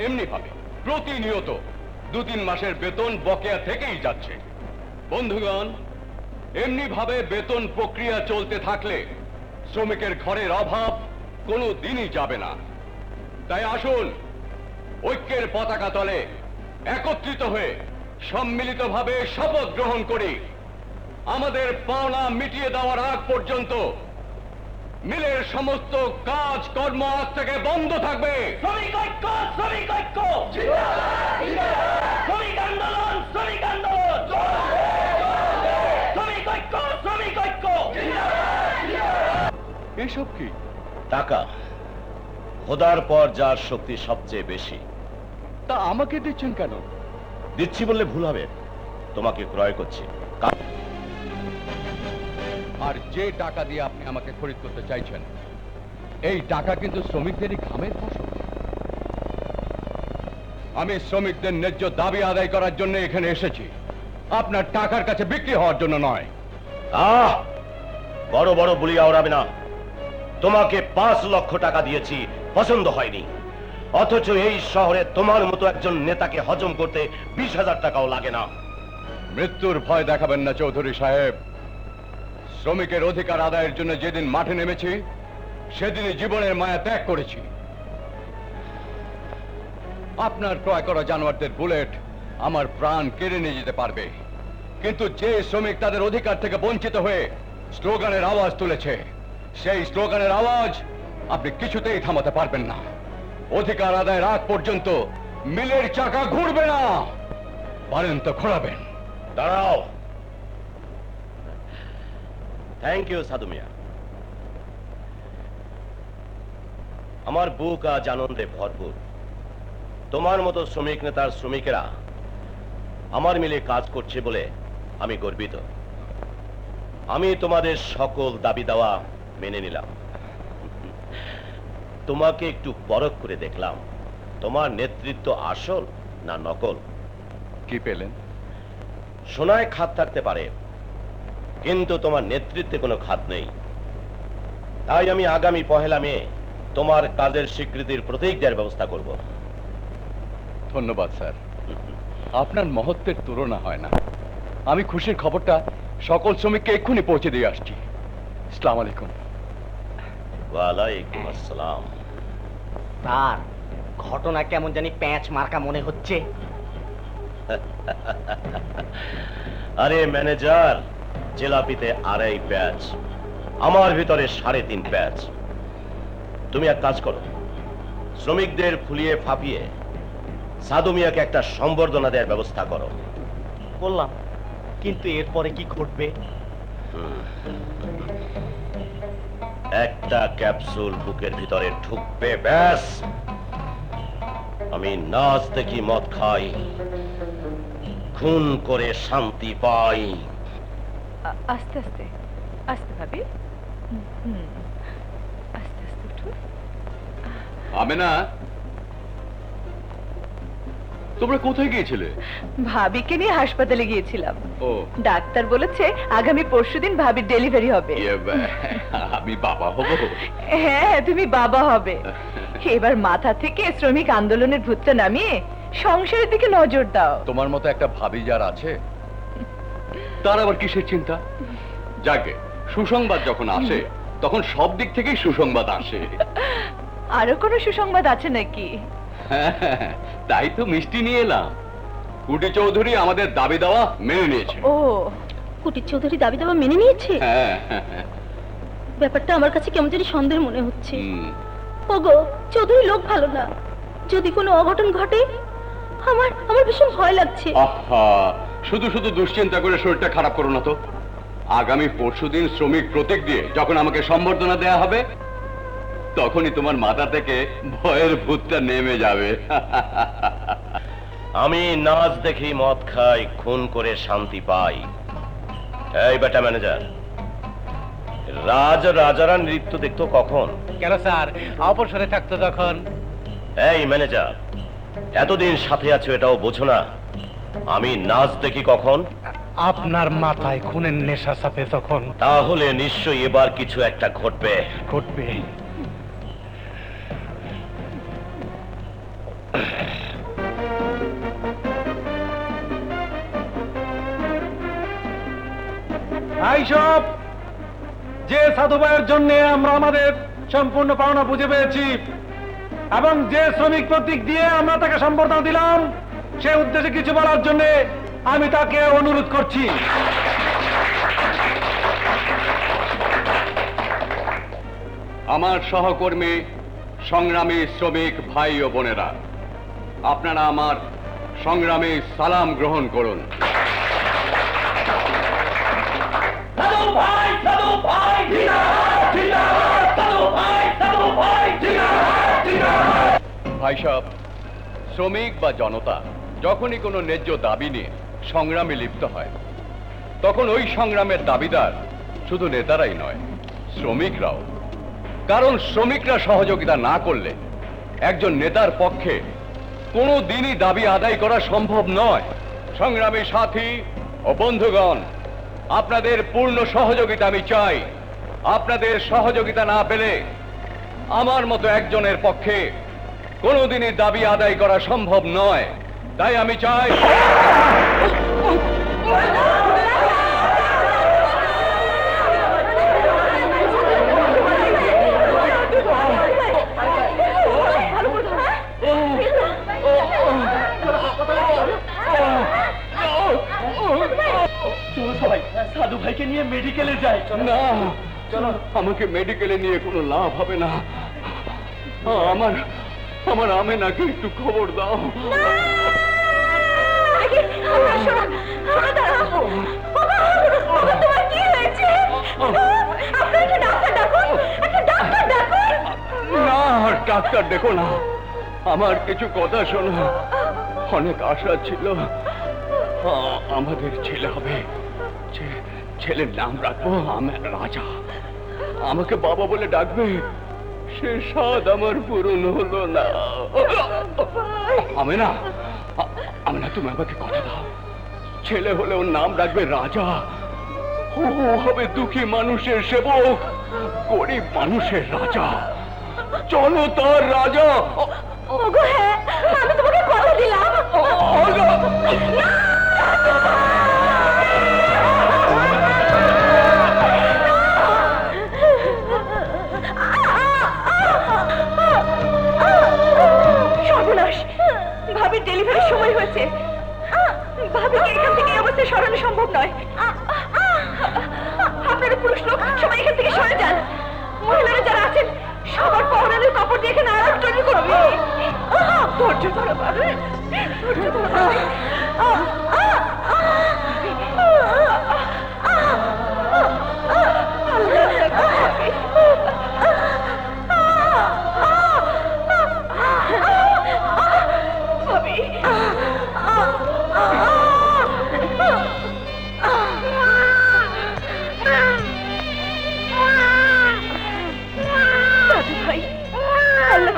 এমনি ভাবে প্রতিনিয়ত 2-3 মাসের বেতন বকেয়া থেকেই যাচ্ছে। বন্ধুগণ, এমনি ভাবে বেতন প্রক্রিয়া চলতে থাকলে শ্রমিকের ঘরের অভাব কোনো দিনই যাবে না। তাই আসুন ঐক্যের পতাকা তলে একত্রিত হয়ে সম্মিলিতভাবে শপথ গ্রহণ করি, আমাদের পাওনা মিটিয়ে দেওয়ার আগ পর্যন্ত মিলের সমস্ত কাজ কর্ম আজ থেকে বন্ধ থাকবে। শ্রমিক ঐক্য, শ্রমিক ঐক্য, শ্রমিক আন্দোলন, শ্রমিক আন্দোলন, শ্রমিক ঐক্য, শ্রমিক ঐক্য। এসব কি? টাকা, খোদার পর যার শক্তি সবচেয়ে বেশি। তা আমাকে দিচ্ছেন কেন? দিচ্ছি বললে ভুল হবে, তোমাকে ক্রয় করছি। আর যে টাকা দিয়ে আপনি আমাকে খরিদ করতে চাইছেন, এই টাকা কিন্তু শ্রমিকদেরই ঘামের ফসল। আমি শ্রমিকদের ন্যায্য দাবি আদায় করার জন্য এখানে এসেছি, আপনার টাকার কাছে বিক্রি হওয়ার জন্য নয়। বড় বড় বলিয়া ওড়াবে না। তোমাকে 5 লক্ষ টাকা দিয়েছি, পছন্দ হয়নি, অথচ এই শহরে তোমার মতো একজন নেতাকে হজম করতে 20,000 টাকাও লাগে না। মৃত্যুর ভয় দেখাবেন না চৌধুরী সাহেব। শ্রমিকের অধিকার আদায়ের জন্য যেদিন মাঠে নেমেছি, সেদিনই জীবনের মায়া ত্যাগ করেছি। আপনার ক্রয় করা জানোয়ারদের বুলেট আমার প্রাণ কেড়ে নিয়ে যেতে পারবে, কিন্তু যে শ্রমিক তাদের অধিকার থেকে বঞ্চিত হয়ে স্লোগানের আওয়াজ তুলেছে, সেই স্লোগানের আওয়াজ আপনি কিছুতেই থামাতে পারবেন না। অধিকার আদায়ের আগ পর্যন্ত মিলের চাকা ঘুরবে না, পারেন তো ঘোরাবেন। দাঁড়াও। থ্যাংক ইউ সাধু মিয়া। আমার বুক আজ আনন্দে ভরপুর। তোমার মতো শ্রমিক নেতার শ্রমিকেরা আমার মিলে কাজ করছে বলে আমি গর্বিত। আমি তোমাদের সকল দাবি দাওয়া মেনে নিলাম। তোমাকে একটু পরখ করে দেখলাম, তোমার নেতৃত্ব আসল না নকল। কি পেলেন? সোনায় খাত থাকতে পারে, কিন্তু তোমার নেতৃত্বে কোনো খাত নেই। তাই আমি আগামী 1 মে তোমার কাজের স্বীকৃতির প্রতীক দেওয়ার ব্যবস্থা করব। ধন্যবাদ স্যার, আপনার মহত্বের তুলনা হয় না। আমি খুশির খবরটা সকল শ্রমিককে এক্ষুনি পৌঁছে দিয়ে আসছি। আসসালামু আলাইকুম। ওয়ালাইকুম আসসালাম। স্যার, ঘটনা কেমন জানি প্যাঁচ মার্কা মনে হচ্ছে। আরে ম্যানেজার, জেলাপিতে 2.5 প্যাচ, আমার ভিতরে 3.5 প্যাচ। তুমি এক কাজ করো, শ্রমিকদের ফুলিয়ে ফাঁপিয়ে সাধু মিয়াকে একটা সম্বর্ধনা দেওয়ার ব্যবস্থা করো। বললাম, কিন্তু এরপরে কি ঘটবে? একটা ক্যাপসুল বুকের ভিতরে ঢুকবে, ব্যাস। আমি নাচ দেখি, মদ খাই, খুন করে শান্তি পাই। আস্তে আস্তে আস্তে ভাবি, আস্তে আস্তে উঠুন। আমেনা, তোমরা কোথায় গিয়েছিলে? ভাবিকে নিয়ে হাসপাতালে গিয়েছিলাম। ও, ডাক্তার বলেছে আগামী পরশুদিন ভাবির ডেলিভারি হবে। আমি বাবা হব? হ্যাঁ, তুমি বাবা হবে। এবার মাথা থেকে শ্রমিক আন্দোলনের ভূতটা নামিয়ে সংসারের দিকে নজর দাও। তোমার মতো একটা ভাবি যার আছে, তার আবার কিসের চিন্তা? যাকে সুসংবাদ যখন আসে, তখন সব দিক থেকেই সুসংবাদ আসে। আরো কোনো সুসংবাদ আছে নাকি? তাই তো মিষ্টি নিয়ে এলাম। কুটি চৌধুরী আমাদের দাবি দাওয়া মেনে নিয়েছে। ও, কুটির চৌধুরী দাবি দাবা মেনে নিয়েছে? ব্যাপারটা আমার কাছে কেমন জানি সন্দেহ মনে হচ্ছে। ওগো, চৌধুরী লোক ভালো না, যদি কোনো অঘটন ঘটে আমার আমার ভীষণ ভয় লাগছে। আহা, শুধু শুধু দুশ্চিন্তা করে শরীরটা খারাপ করো না তো। আগামী পরশুদিন শ্রমিক প্রতীক দিয়ে যখন আমাকে সম্বর্ধনা দেয়া হবে, তখনই তোমার মাথা থেকে ভয়ের ভূতটা নেমে যাবে। আমি নাচ দেখি, মদ খাই, খুন করে শান্তি পাই। এই বেটা ম্যানেজার, রাজারা নৃত্য দেখতো কখন? কেন স্যার, অবসরে থাকতো তখন। এই ম্যানেজার, এতদিন সাথে আছো এটাও বোঝো না? আমি নাচ দেখি কখন? আপনার মাথায় খুনের নেশা চাপে তখন। তাহলে নিশ্চয়ই এবার কিছু একটা ঘটবে। ঘটবে। এইসব যে সাধু ভাইয়ের জন্য আমরা আমাদের সম্পূর্ণ পাওনা বুঝে পেয়েছি এবং যে শ্রমিক প্রতীক দিয়ে আমরা তাকে সম্বর্ধনা দিলাম সে উদ্দেশ্যে কিছু বলার জন্য আমি তাকে অনুরোধ করছি। আমার সহকর্মী সংগ্রামী শ্রমিক ভাই ও বোনেরা, আপনারা আমার সংগ্রামী সালাম গ্রহণ করুন। ভাই সাহেব, শ্রমিক বা জনতা যখনই কোনো ন্যায্য দাবি নিয়ে সংগ্রামে লিপ্ত হয়, তখন ওই সংগ্রামের দাবিদার শুধু নেতারাই নয়, শ্রমিকরাও। কারণ শ্রমিকরা সহযোগিতা না করলে একজন নেতার পক্ষে কোনো দিনই দাবি আদায় করা সম্ভব নয়। সংগ্রামী সাথী ও বন্ধুগণ, আপনাদের পূর্ণ সহযোগিতা আমি চাই। আপনাদের সহযোগিতা না পেলে আমার মতো একজনের পক্ষে কোনোদিনই দাবি আদায় করা সম্ভব নয়। তাই আমি চাই সবাই সাধু ভাইকে নিয়ে মেডিকেলে যাই। না, চলো। আমাকে মেডিকেলে নিয়ে কোনো লাভ হবে না। আমার আমার আমেনাকে একটু খবর দাও। না, ডাক্তার দেখো না, আমার কিছু কথা শোনো। অনেক আশা ছিল আমাদের ছেলে হবে। ছেলের নাম রাখবো রাজা। আমাকে বাবা বলে ডাকবে। সে স্বাদ আমার পূরণ হলো না। আমেনা, তুমি আমাকে কথা দাও। ছেলে হলে ওর নাম রাখবে রাজা। ও হবে দুঃখী মানুষের সেবক, গরিব মানুষের রাজা, জনতার রাজা। আমি তোমাকে কথা দিলাম। সর্বনাশ, ভাবির ডেলিভারির সময় হয়েছে। ভাবিকে এখান থেকে এই অবস্থায় সরানো সম্ভব নয়। আপনারা পুরুষ লোক সবাই এখান থেকে সরে যান। মহিলারা যারা আছেন সবার পহরানোর কাপড় দিয়ে এখানে আরাম তৈরি করবে। ধৈর্য ধরো ভাবি, ধৈর্য ধরো ভাবি।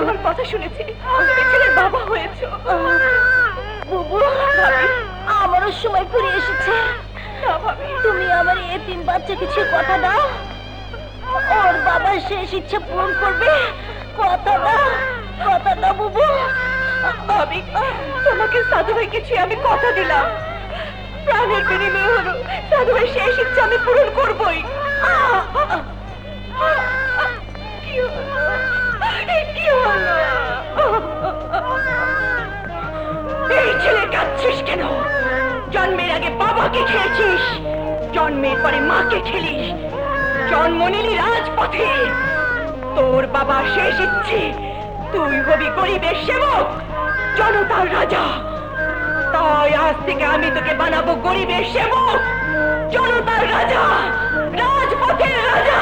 তোমার কথা শুনেছি, তুমি ছেলের বাবা হয়েছ। আমারও সময় ফুরিয়ে এসেছে। তুমি আমার এতিম বাচ্চা কিছু কথা দাও, ওর বাবা শেষ ইচ্ছা পূরণ করবে। কথা দাও, কথা দাও বুবু। ভাবি, তোমাকে সাধু ভাই কিছু আমি কথা দিলাম। প্রাণের বিনিময়ে হলো সাধু ভাই শেষ ইচ্ছা আমি পূরণ করবই। এই ছেলে কাঁদছিস কেন? জন্মের আগে বাবাকে খেয়েছিস, জন্মের পরে মাকে খেলিস, জন্ম নিলি রাজপথে। তোর বাবা শেষ ইচ্ছে তুই হবি গরিবের সেবক, জনতার রাজা। তাই আজ থেকে আমি তোকে বানাবো গরিবের সেবক, জনতার রাজা, রাজপথের রাজা।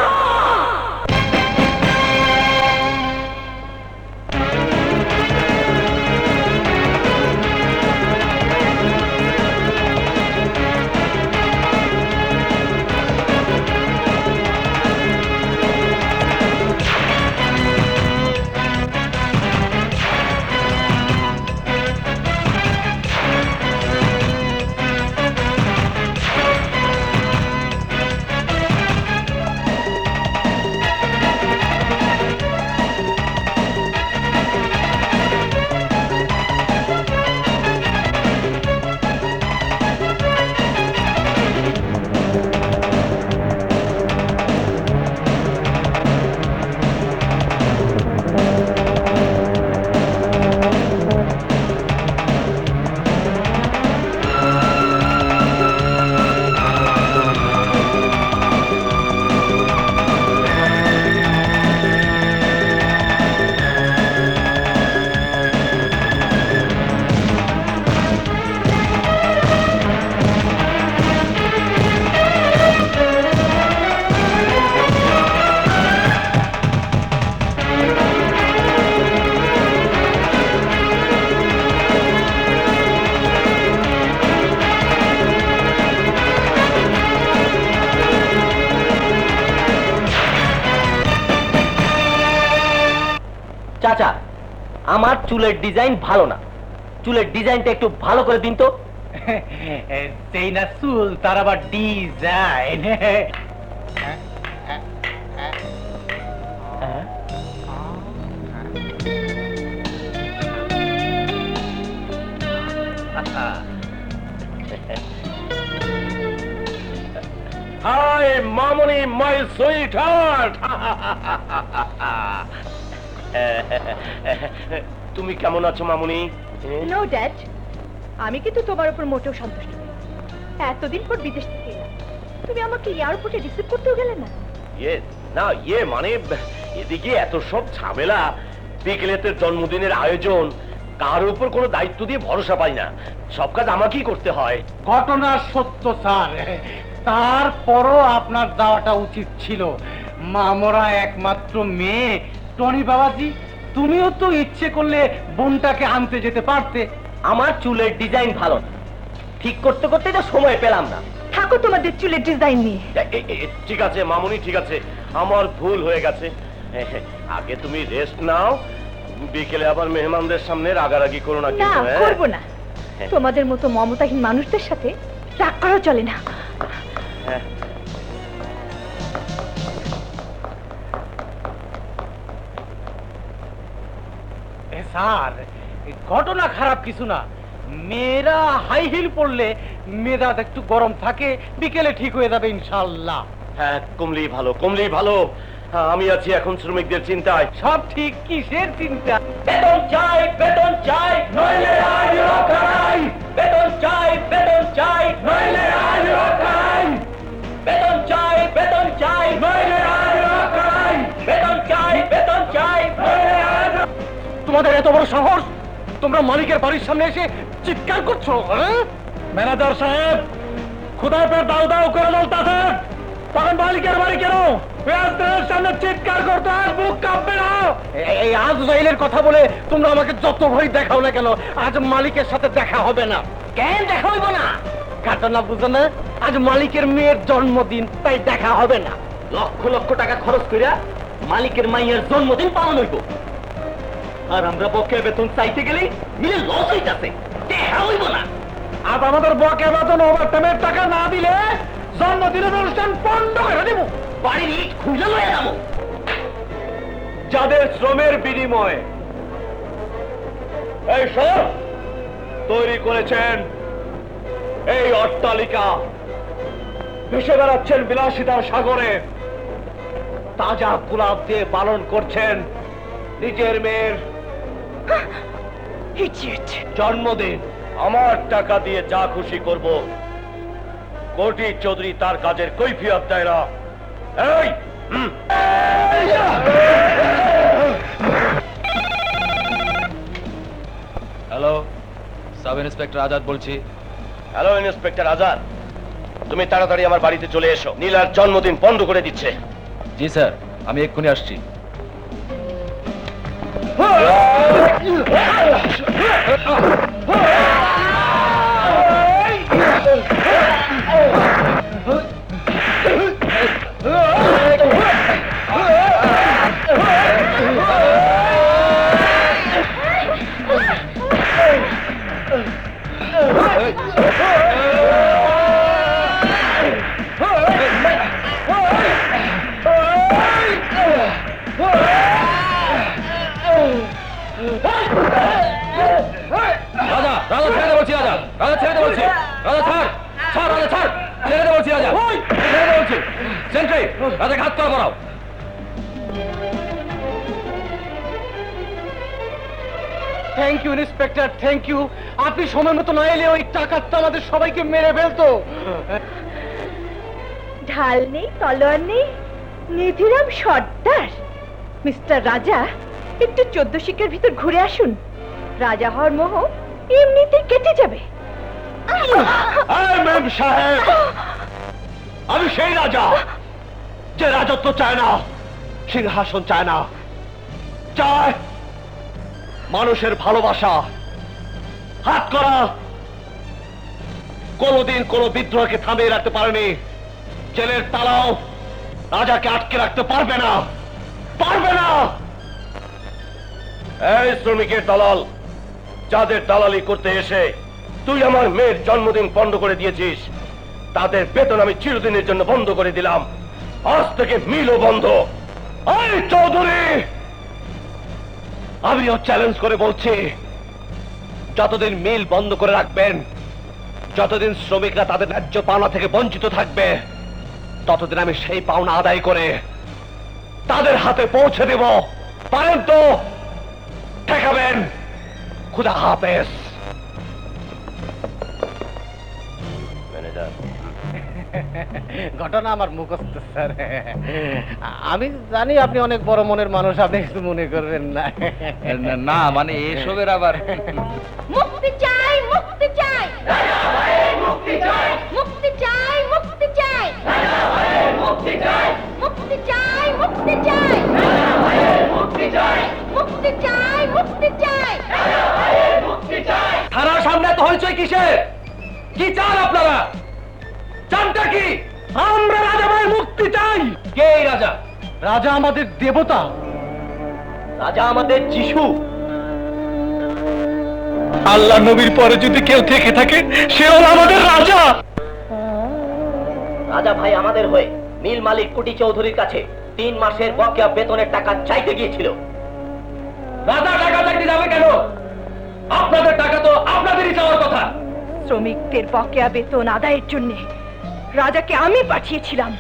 চাচা, আমার চুলের ডিজাইন ভালো না, চুলের ডিজাইনটা একটু ভালো করে দিন তো। সেই না চুল, তার আবার ডিজাইন। হাই মামনি, মাই সুইট হার্ট। তুমি কেমন আছো মামনি? নো ড্যাড, আমি কিন্তু তোমার উপর মোটেও সন্তুষ্ট নই। এতদিন পর বিদেশ থেকে এলাম, তুমি আমাকে এয়ারপোর্টে রিসিভ করতেও গেলে না। মানে এদিকে এত সব ঝামেলা, বিকেলেতে জন্মদিনের আয়োজন, কার উপর কোনো দায়িত্ব দিয়ে ভরসা পাই না, সব কাজ আমাকেই করতে হয়। ঘটনা সত্য স্যার, তারপরও আপনার যাওয়াটা উচিত ছিল। মামরা একমাত্র মেয়ে, টনি বাবাজি, তুমিও তো ইচ্ছে করলে বোনটাকে আনতে যেতে পারতে। আমার চুলের ডিজাইন ভালো না, ঠিক করতে করতে তো সময় পেলাম না। থাকো তোমাদের চুলের ডিজাইন নিয়ে। ঠিক আছে মামনি, ঠিক আছে, আমার ভুল হয়ে গেছে। আগে তুমি রেস্ট নাও, বিকেলে আবার মেহমানদের সামনে রাগারাগি করো না না, কিন্তু। করবো না। তোমাদের মতো মমতাহীন মানুষদের সাথে রাগ করাও চলে না। স্যার, ঘটনা খারাপ কিছু না, মেয়েরা হাই হিল পরলে মেজাজ একটু গরম থাকে, বিকেলে ঠিক হয়ে যাবে ইনশাল্লাহ। হ্যাঁ, কমলি ভালো, কমলি ভালো। আমি আছি এখন শ্রমিকদের চিন্তায়। সব ঠিক, কিসের চিন্তা? বেতন চাই, বেতন চাই, নইলে আজ রক্ষাই, বেতন চাই, বেতন চাই, নইলে আজ রক্ষাই, বেতন চাই, বেতন চাই, নইলে আজ রক্ষাই, বেতন চাই, বেতন চাই। নইলে আজ। তোমাদের এত বড় সাহস, তোমরা মালিকের বাড়ির সামনে এসে চিৎকার করছো? ম্যানেজার সাহেব, খুদার পেট দাও দাও করে জ্বলতাছে, তখন মালিকের বাড়ি কেন পেঁয়াজদের সামনে চিৎকার করতে হয়? বুক কাঁপবে না? এই আজ জাইলের কথা বলে তোমরা আমাকে যত ভয় দেখাও না কেন, আজ মালিকের সাথে দেখা হবে না। কেন দেখা হইব না? ঘটনা বুঝো না, আজ মালিকের মেয়ের জন্মদিন, তাই দেখা হবে না। লক্ষ লক্ষ টাকা খরচ কইরা মালিকের মাইয়ের জন্মদিন পালন হইব, আর আমরা বকেয়া বেতন চাইতে গেলে মিলে লস হইতাছে, দেখা হইব না। আজ আমাদের বকেয়া বেতন ওভারটাইমের টাকা না দিলে জন্মদিনের অনুষ্ঠান বন্ধ করে দেব। বাড়ির ইট খুলে লয়ে যাবো। যাদের শ্রমের বিনিময়ে এই সব তৈরি করেছেন এই অট্টালিকা, ভেসে বেড়াচ্ছেন বিলাসিতার সাগরে, তাজা গোলাপ দিয়ে পালন করছেন নিজের মেয়ের Idiot! জন্মদিন, আমার টাকা দিয়ে যা খুশি করব, কোটি চৌধুরী তার কাজের কৈফিয়ত দেয় না। এই হ্যালো, সাব ইন্সপেক্টর আজাদ বলছি। হ্যালো ইন্সপেক্টর আজাদ, তুমি তাড়াতাড়ি আমার বাড়িতে চলে এসো, নীলার জন্মদিন বন্ধ করে দিচ্ছে। জি স্যার, আমি এক্ষুনি আসছি। রাজা, রাজা ছেড়ে দে বলছি, রাজা, রাজা ছেড়ে দে বলছি, রাজা ছাড়, ছাড়, রাজা ছাড়, ছেড়ে দে বলছি, রাজা ছেড়ে দে বলছি। সেন্ট্রি, রাজাকে হাত করা করাও। Thank you inspector, thank you. আপনি সময় মতো না এলে ওই টাকাটা আমাদের সবাইকে মেরে ফেলতো। ঢাল নেই, তলোয়ার নেই, নিধিরাম সর্দার। মিস্টার রাজা, একটু 14 শিকের ভিতর ঘুরে আসুন, রাজা হওয়ার মোহ এমনিতেই কেটে যাবে। ম্যাম সাহেব, আমি সেই রাজা যে রাজত্ব চায় না, সিংহাসন চায় না, চায় মানুষের ভালোবাসা। হাত করা কোনদিন কোন বিদ্রোহকে থামিয়ে রাখতে পারেনি, জেলের তালাও রাজাকে আটকে রাখতে পারবে না, পারবে না। এই শ্রমিকের দালাল, যাদের দালালি করতে এসে তুই আমার মেয়ের জন্মদিন পণ্ড করে দিয়েছিস, তাদের বেতন আমি চিরদিনের জন্য বন্ধ করে দিলাম। আজ থেকে মিলও বন্ধ। এই চৌধুরী, আমিও চ্যালেঞ্জ করে বলছি, যতদিন মিল বন্ধ করে রাখবেন, যতদিন শ্রমিকরা তাদের ন্যায্য পাওনা থেকে বঞ্চিত থাকবে, ততদিন আমি সেই পাওনা আদায় করে তাদের হাতে পৌঁছে দেব। পারেন তো? ঠেকাবেন? খুদা হাফেজ। ম্যানেজার, ঘটনা আমার মুখস্থ স্যার। আমি জানি আপনি অনেক বড় মনের মানুষ, আপনি কিছু মনে করবেন না। না মানে এসবের আবার মুক্তি চাই, মুক্তি চাই, মুক্তি চাই, মুক্তি চাই, মুক্তি চাই, মুক্তি চাই, মুক্তি চাই, মুক্তি চাই, মুক্তি চাই, মুক্তি চাই, মুক্তি চাই, মুক্তি চাই। থানার সামনে তো হইচই কিসের? কি চান আপনারা? চানটা কি? আমরা রাজা ভাই মুক্তি চাই। কে এই রাজা? রাজা আমাদের দেবতা। রাজা আমাদের যিশু। আল্লাহ নবীর পরে যদি কেউ থেকে থাকে, সে হলো আমাদের রাজা। রাজা ভাই আমাদের হয়ে মিল মালিক কুটি চৌধুরীর কাছে 3 মাসের বকেয়া বেতনের টাকা চাইতে গিয়েছিল। রাজা টাকা চাইতে যাবে কেন? আপনাদের টাকা তো আপনাদেরই চাওয়ার কথা। শ্রমিকদের বকেয়া বেতন আদায়ের জন্য রাজাকে আমি পাঠিয়েছিলাম।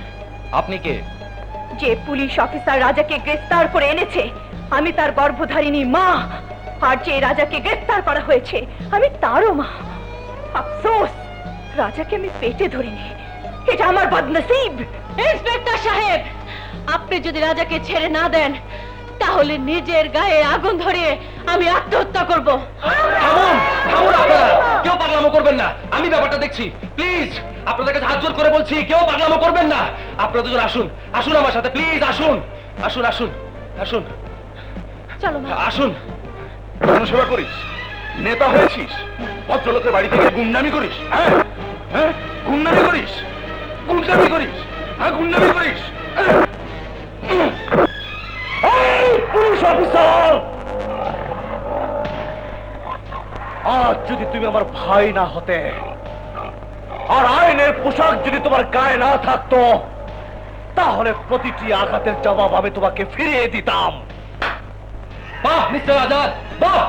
আপনি কে? যে পুলিশ অফিসার রাজাকে গ্রেফতার করে এনেছে, আমি তার গর্ভধারিণী মা। আর যে রাজাকে গ্রেফতার করা হয়েছে, আমি তারও মা। আফসোস, রাজাকে আমি পেটে ধরিনি। এটা আমার বদনসিব। ইন্সপেক্টর সাহেব, আপনি যদি রাজাকে ছেড়ে না দেন, তাহলে নিজের গায়ে আগুন ধরিয়ে আমি আত্মহত্যা করব। থামুন, থামুন আপনারা। কেউ পাগলামো করবেন না, আমি ব্যাপারটা দেখছি। প্লিজ, আপনাদের কাছে হাত জোর করে বলছি, কেউ পাগলামো করবেন না। আপনারা দুজন আসুন, আসুন আমার সাথে, প্লিজ আসুন, আসুন, আসুন, আসুন, চলো মা। আসুন। জনসেবা করিস, নেতা হয়েছিস, ভদ্রলোকের বাড়ি থেকে গুন্ডামি করিস। হ্যাঁ হ্যাঁ, গুন্ডামি করিস, গুন্ডামি করিস, হ্যাঁ গুন্ডামি করিস। এই পুলিশ অফিসার, আজ যদি তুমি আমার ভাই না হতে, আর আইনের পোশাক যদি তোমার গায়ে না থাকতো, তাহলে প্রতিটি আঘাতের জবাব আমি তোমাকে ফিরিয়ে দিতাম। বাহ মিস্টার আজাদ, বাহ!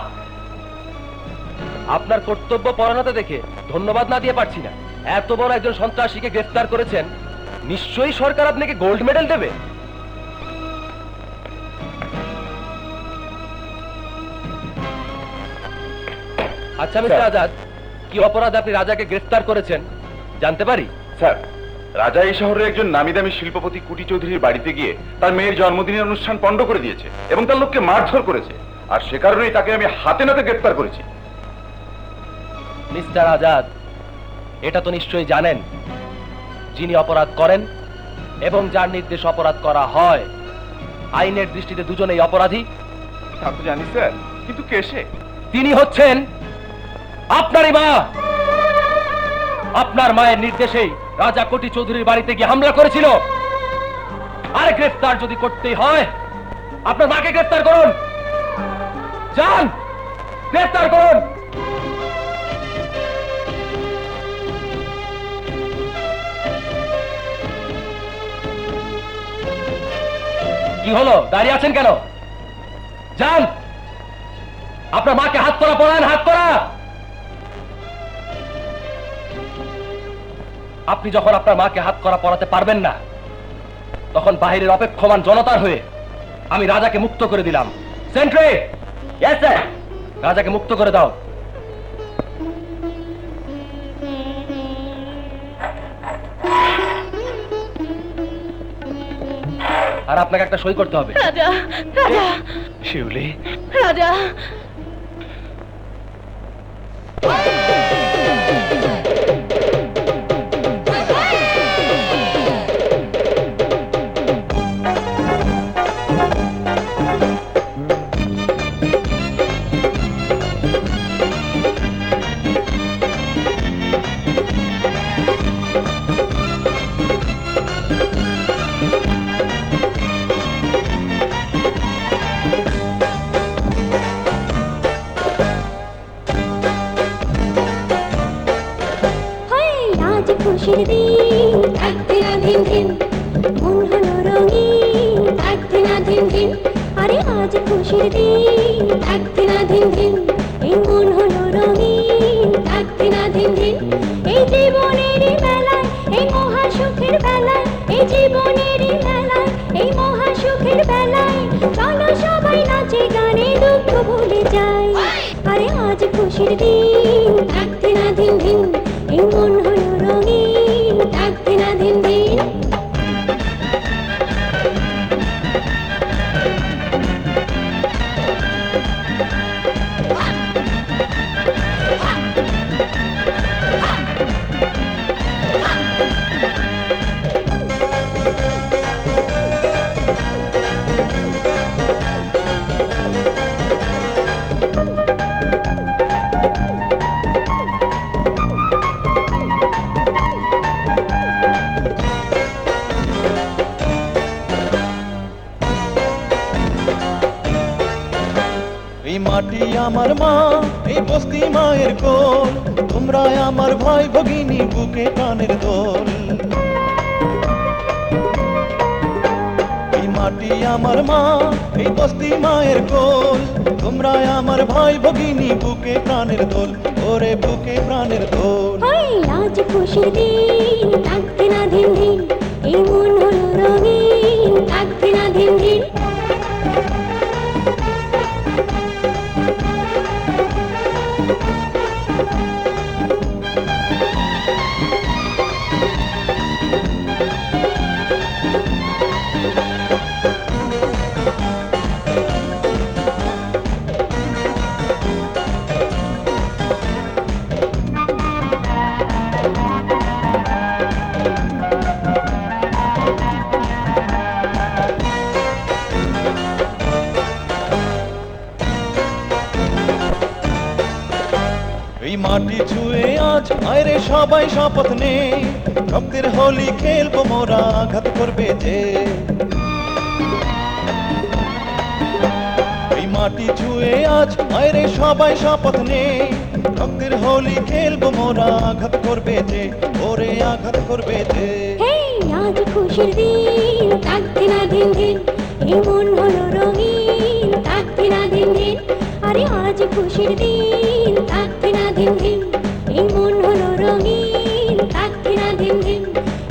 আপনার কর্তব্য পরায়ণতা দেখে ধন্যবাদ না দিয়ে পারছি না। এত বড় একজন সন্ত্রাসীকে গ্রেফতার করেছেন, নিশ্চয়ই সরকার আপনাকে গোল্ড মেডেল দেবে। আচ্ছা মিস্টার আজাদ, কি অপরাধে আপনি রাজাকে গ্রেফতার করেছেন জানতে পারি? স্যার, রাজা এই শহরের একজন নামি দামি শিল্পপতি কুটি চৌধুরীর বাড়িতে গিয়ে তার মেয়ের জন্মদিনের অনুষ্ঠান পণ্ড করে দিয়েছে এবং তার লোককে মারধর করেছে, আর সে কারণেই তাকে আমি হাতে নাতে গ্রেফতার করেছি। মিস্টার আজাদ, এটা তো নিশ্চয়ই জানেন, যিনি অপরাধ করেন এবং যার নির্দেশ অপরাধ করা হয়, আইনের দৃষ্টিতে দুজনেই অপরাধী। তা তো জানি স্যার, কিন্তু কে সে? তিনি হচ্ছেন আপনারই মা। আপনার মায়ের নির্দেশেই রাজা কোটি চৌধুরীর বাড়িতে গিয়ে হামলা করেছিল। আর গ্রেফতার যদি করতেই হয়, আপনার মাকে গ্রেফতার করুন। যান, গ্রেফতার করুন। কি হলো, দাঁড়িয়ে আছেন কেন? যান, আপনার মাকে হাত করা পড়ান, হাত করা। আপনি যখন আপনার মাকে হাত করা পড়াতে পারবেন না, তখন বাহিরের অপেক্ষমান জনতার হয়ে আমি রাজাকে মুক্ত করে দিলাম। সেন্ট্রি, ইয়েস স্যার, রাজাকে মুক্ত করে দাও। আর আপনাকে একটা সই করতে হবে। রাজা, রাজা, শিউলি, রাজা। ধিন ধিন মন হলো রঙিন থাকতে না ধিন ধিন আরে আজ খুশির দিন থাকতে না ধিন ধিন এই মন হলো রঙিন থাকতে না ধিন ধিন এই জীবনেরই মেলায় এই মহা সুখের বেলায় এই জীবনেরই মেলায় এই মহা সুখের বেলায় চলো সবাই নাচে গানে দুঃখ ভুলে যাই আরে আজ খুশির দিন থাকতে না ধিন ধিন এই মন হলো রঙিন থাকতে না ধিন ধিন এই মাটি আমার মা এই বস্তি মায়ের কোল তোমরা আমার ভাই ভগিনী বুকে প্রাণের দোল এই মাটি আমার মা এই বস্তি মায়ের কোল তোমরা আমার ভাই ভগিনী বুকে প্রাণের দোল ওরে বুকে প্রাণের দোল ওই আজ খুশির দিন থাকতে না ধিন ধিন এই মন হলো রঙিন থাকতে না ধিন ধিন এই মাটি ছুঁয়ে আজ আয়রে সবাই শপথ নে রক্তের হোলি খেলবো মোরা আঘাত করবে যে এই মাটি ছুঁয়ে আজ আয়রে সবাই শপথ নে রক্তের হোলি খেলবো মোরা আঘাত করবে যে ওরে আঘাত করবে যে হেই আজ খুশির দিন থাকতে না ধিন ধিন এই মন হলো রঙিন থাকতে না ধিন ধিন আরে আজ খুশির দিন থাকতে না ধিন ধিন এই মন হলো রঙিন থাকতে না ধিন ধিন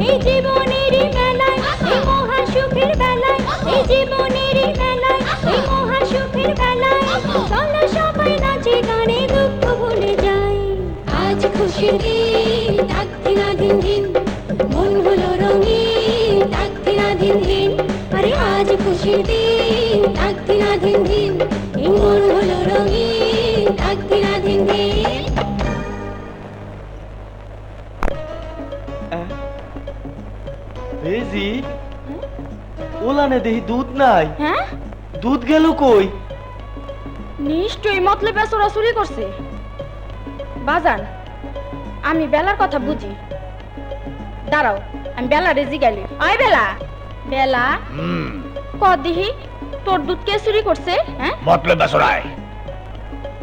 এই জীবনেরই মেলায় এই মহা সুখের বেলায় এই জীবনেরই মেলায় এই মহা সুখের বেলায় চলো সবাই নাচে গানে দুঃখ ভুলে যাই আজ খুশির দিন থাকতে না ধিন ধিন মন হলো রঙিন থাকতে না ধিন ধিন আরে আজ খুশির দিন থাকতে না ধিন ধিন এই মন হলো রঙিন থাকতে না ধিন ধিন বেজি ওলানে দেহি দুধ নাই হ্যাঁ দুধ গেল কই নিশ্চয়ই মতলবে চোরাচুরি করছে বাজান আমি বেলার কথা বুঝি দাঁড়াও আমি বেলারে জিগাইলি আয় বেলা বেলা কদিহি তোর দুধ কে চুরি করছে হ্যাঁ মতলব বেসরাই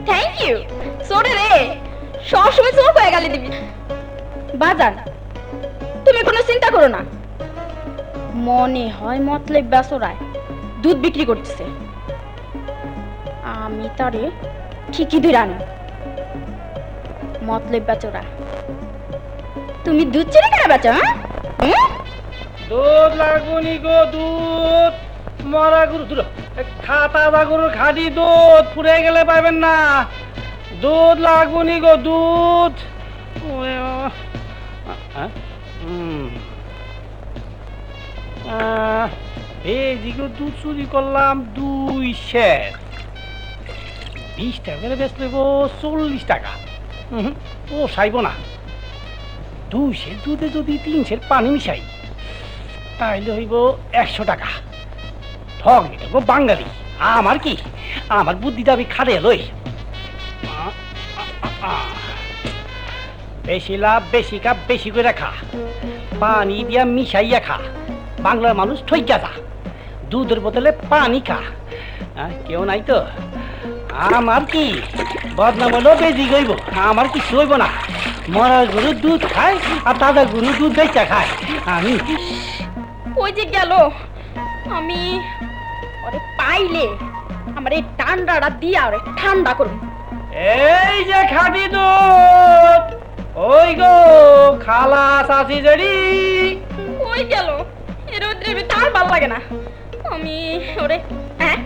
থ্যাংক ইউ সোরে রে সবসময় চোর হয়ে গালি দিবি বাজান তুমি কোনো চিন্তা করো না মনে হয় মতলব বেসরায় দুধ বিক্রি করতেছে আমি তারে ঠিকই ধরে আনি মতলব বেচরা তুমি দুধ চুরি করে বেচো হ্যাঁ দুধ লাগুনি গো দুধ মরা গরু দুধ খাতা বা গরুর খাঁটি দুধ পুড়ে গেলে পাবেন না দুধ লাগুনি গো দুধ ওরে বাবা। এই দিকে দুধ চুরি করলাম 2 সের 20 টাকা করে বেচতে 40 টাকা ও সাইব না 2 সের দুধে যদি 3 সের পানি মিশাই তাইলে হইব 100 টাকা ঠক গো বাঙালি আমার কি আমার বুদ্ধিটা আমি খাড়ে লই বেশি লাভ বেশি কাপ বেশি করে খা পানি দিয়া মিশাইয়া খা বাংলার মানুষ ঠইকা যা দুধের বোতলে পানি খা কেউ নাই তো আমার কি বদনাম হলো বেজি গইব আমার কিছু হইব না মরা গরু দুধ খায় আর তাজা গরু দুধ বেচা খায় আমি ওই যে গেল। আমি ওরে পাইলে আমার এই ঠান্ডাটা দিয়া ওরে ঠান্ডা করুন। এই যে খাঁটি দুধ, ওই গো খালা চাচি জেডি। ওই গেল। এর রোদ্রে তার ভাল লাগে না। আমি ওরে হ্যাঁ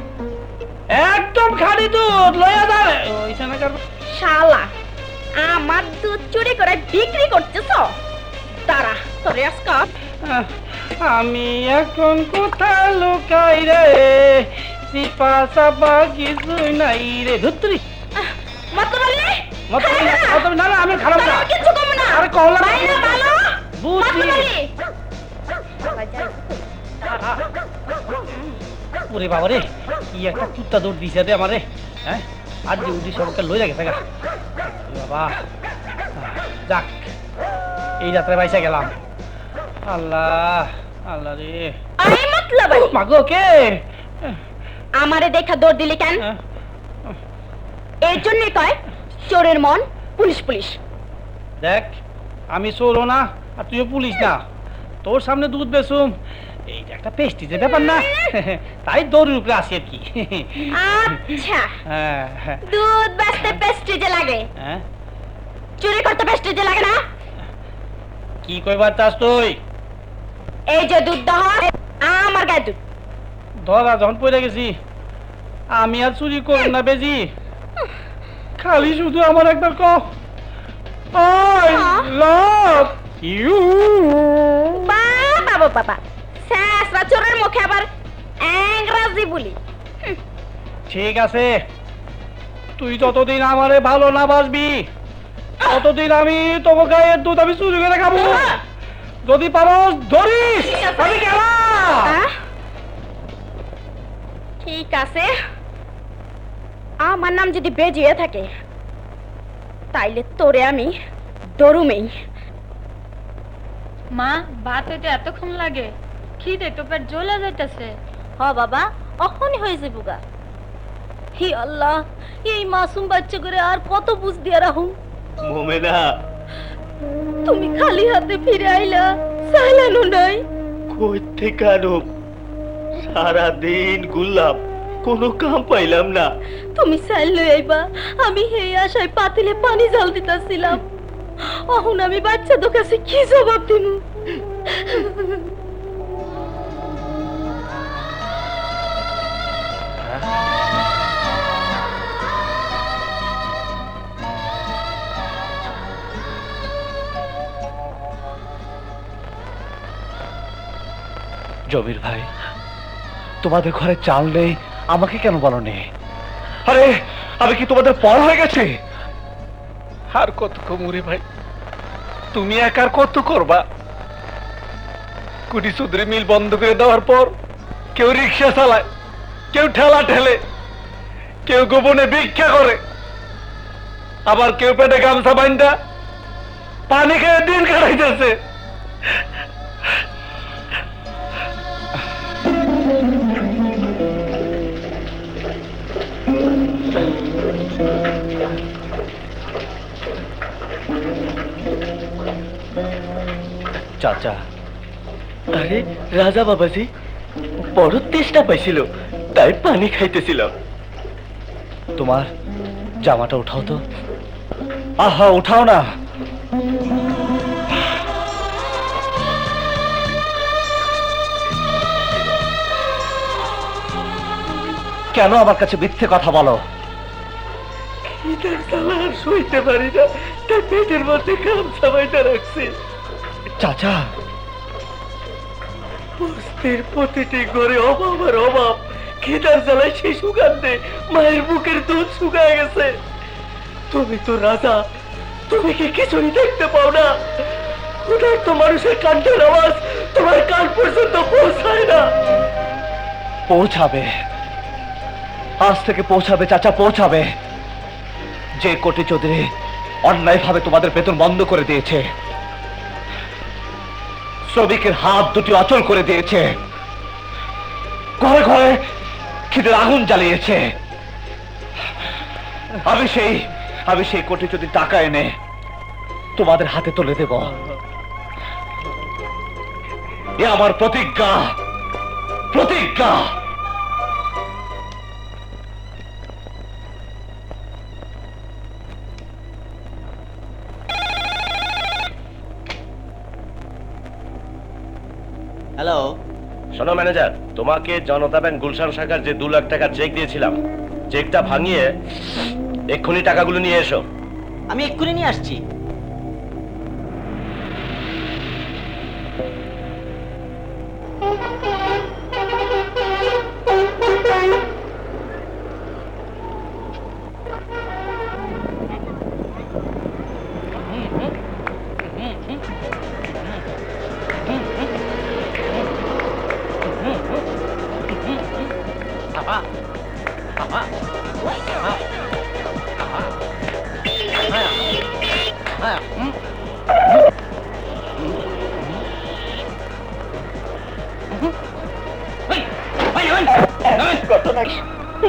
একদম খাঁটি দুধ লইয়া যাবে ওইখানে কার- শালা আমার দুধ চুরি করে বিক্রি করতেছ? দাঁড়া তোরে আজকা আমি এখন কোথায় লুকাই রে, চিপা চাপা কিছু নাই রে। ধুত্রি মাতবালি না না আমি খারাপ না। কিছু কম না। আরে কহলা ভাই না ভালো বুঝছি। ওরে বাবা রে, কি একটা কুত্তা দৌড় দিছে রে আমারে। হ্যাঁ আর যে উঠি সবকে লই লাগে থাকা বাবা। যাক এই যাত্রা বাইসা গেলাম। আল্লাহ আল্লাহ রে। আই মতলব মাগো কে? আমারে দেখা দৌড় দিলি কেন? এর জন্য কয় চোরের মন পুলিশ পুলিশ। দেখ আমি চোরও না আর তুইও পুলিশ না, তোর সামনে দুধ বেচুম এইটা একটা পেস্টিজের ব্যাপার না, তাই দৌড়ের উপরে আসি আর কি। আচ্ছা হ্যাঁ হ্যাঁ দুধ বেচতে পেস্টিজে লাগে, হ্যাঁ চুরি করতে পেস্টিজে লাগে না? কি কইবার চাস তুই? এই যে দুধ দহা আমার গায়ে দুধ। ধরা যখন পড়ে গেছি আমি আর চুরি করব না বেজি, খালি শুধু আমার একবার ক আই লাভ ইউ। বাবা বাবা শেষরা চোরের মুখে আবার ইংরেজি বলি। ঠিক আছে, তুই যতদিন আমারে ভালো না বাসবি ততদিন আমি তোমার গায়ের দুধ আমি চুরি করে খাবো। যদি পারস ধরিস আমি গেলাম। আহ? ঠিক আছে, আমার নাম যদি বেজিয়ে থাকে তাইলে তোরে আমি দরুমেই। মা ভাত হইতে এতক্ষণ লাগে? খিদে তো পেট জ্বলে যাইতেছে। হ বাবা অখনই হয়ে যাবো গা। হি আল্লাহ, এই মাসুম বাচ্চা করে আর কত বুঝ দিয়া রাহুম। মোমেনা তুমি খালি হাতে ফিরে আইলা, সাইলানো নাই। কই থেকে আনুম? সারাদিন ঘুরলাম, কোনো কাম পাইলাম না। তুমি সাইল লই আইবা, আমি হেই আশায় পাতিলে পানি জাল দিতাছিলাম। অহন আমি বাচ্চা তো কাছে কি জবাব দিমু? জমির ভাই, তোমাদের ঘরে চাল নেই, আমাকে কেন বলনি? আরে আমি কি তোমাদের পর হয়ে গেছি? আর কত কমুরে ভাই, তুমি একার কত করবা? কুটি সুদরে মিল বন্ধ করে দেওয়ার পর কেউ রিক্সা চালায়, কেউ ঠেলা ঠেলে, কেউ গোপনে ভিক্ষা করে, আবার কেউ পেটে গামছা বান্ধা পানি খেয়ে দিন কাটাইতেছে। চাচা, আরে রাজা বাবাজি বড় তেষ্টা পাইছিল, তাই পানি খাইতেছিল। তোমার জামাটা উঠাও তো। আহা উঠাও না। কেন আমার কাছে মিথ্যে কথা বলো? সইতে পারি না, তাই পেটের মধ্যে গামছা বাইটা রাখছি। চাচা, বস্তির প্রতিটি ঘরে অভাব আর অভাব, খিদার জ্বালায় শিশু কান্দে, মায়ের বুকের দুধ শুকায় গেছে। তুমি তো রাজা, তুমি কি কিছুই দেখতে পাও না? ক্ষুধার্ত মানুষের কান্নার আওয়াজ তোমার কান পর্যন্ত পৌঁছায় না। পৌঁছাবে, আজ থেকে পৌঁছাবে চাচা, পৌঁছাবে। যে কোটি চৌধুরী অন্যায় ভাবে তোমাদের বেতন বন্ধ করে দিয়েছে, শ্রমিকের হাত দুটি অচল করে দিয়েছে, ঘরে ঘরে খিদের আগুন জ্বালিয়েছে, আমি সেই কোটি চৌধুরী টাকা এনে তোমাদের হাতে তুলে দেব। এ আমার প্রতিজ্ঞা, প্রতিজ্ঞা। হ্যালো, শোনো ম্যানেজার, তোমাকে জনতা ব্যাংক গুলশান শাখার যে 2 লাখ টাকা চেক দিয়েছিলাম, চেকটা ভাঙিয়ে এক্ষুনি টাকাগুলো নিয়ে এসো। আমি এক্ষুনি নিয়ে আসছি।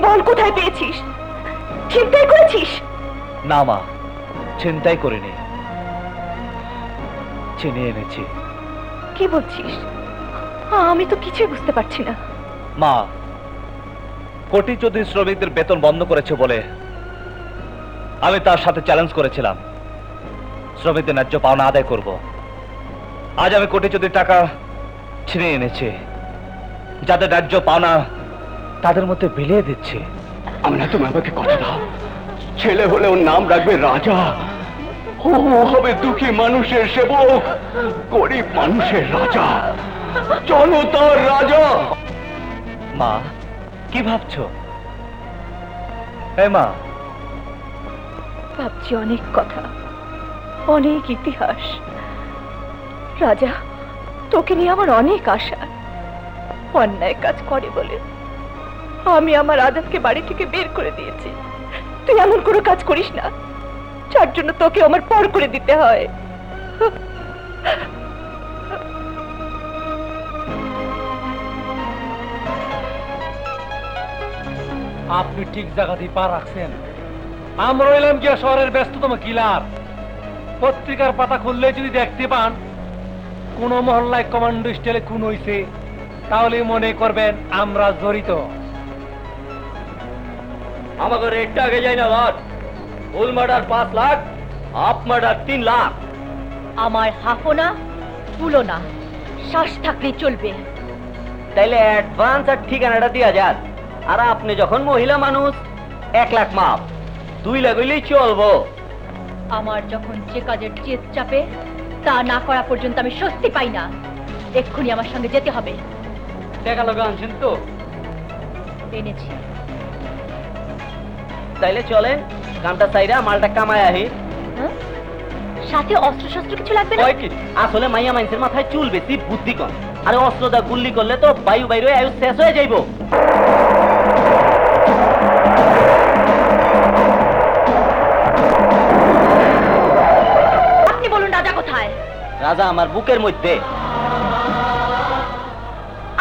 বল, কোথায় পেয়েছিস? ছিনতাই করেছিস? না মা, চিন্তাই করিনি, চিনে এনেছি। কি বলছিস? আমি তো কিছুই বুঝতে পারছি না। মা, কোটি যদি শ্রমিকদের বেতন বন্ধ করেছে বলে আমি তার সাথে চ্যালেঞ্জ করেছিলাম শ্রমিকদের ন্যায্য পাওনা আদায় করব। আজ আমি কোটি যদি টাকা ছিনিয়ে এনেছি, যাদের ন্যায্য পাওনা তাদের মধ্যে বিলিয়ে দিচ্ছে। আমরা, তুমি আমাকে কথা দাও, ছেলে হলে ওর নাম রাখবে রাজা। ও হবে দুঃখী মানুষের সেবক, গরিব মানুষের রাজা, জনতার রাজা। মা, কি ভাবছো? মা, ভাবছি অনেক কথা, অনেক ইতিহাস। রাজা, তোকে নিয়ে আমার অনেক আশা। অন্যায় কাজ করে বলে আমি আমার আজাদকে বাড়ি থেকে বের করে দিয়েছি। তুই এমন কোনো কাজ করিস না যার জন্য তোকে আমার পর করে দিতে হয়। আপনি ঠিক জায়গাতেই পা রাখছেন। আমরা এলাম গিয়া শহরের ব্যস্ততম কিলার। পত্রিকার পাতা খুললে যদি দেখতে পান কোন মহল্লায় কমান্ডো স্টাইলে খুন হইছে, তাহলে মনে করবেন আমরা জড়িত। আমাকে রেটটা আগে যায় না বাদ। Full murder 5 lakh, half murder 3 lakh. আমার হাফও না, ফুলও না, শ্বাস থাকলেই চলবে। তাইলে অ্যাডভান্স আর ঠিকানাটা দিয়া যান। আর আপনি যখন মহিলা মানুষ, 1 লাখ মাপ, 2 লাখ হইলেই চলবো। আমার যখন যে কাজের জেদ চাপে তা না করা পর্যন্ত আমি স্বস্তি পাই না। এক্ষুনি আমার সঙ্গে যেতে হবে। টাকা লগা আনছেন তো? এনেছি। তাইলে চলেন, কামটা চাইরা মালটা কামায় আহি। হ্যাঁ? সাথে অস্ত্র শস্ত্র কিছু লাগবে না? আসলে মাইয়া মানুষের মাথায় চুল বেশি, বুদ্ধি কম। আরে অস্ত্র দা গুল্লি করলে তো বায়ু বাইরে আয়ু শেষ হয়ে যাইবো। আপনি বলুন রাজা কোথায়? রাজা আমার বুকের মধ্যে।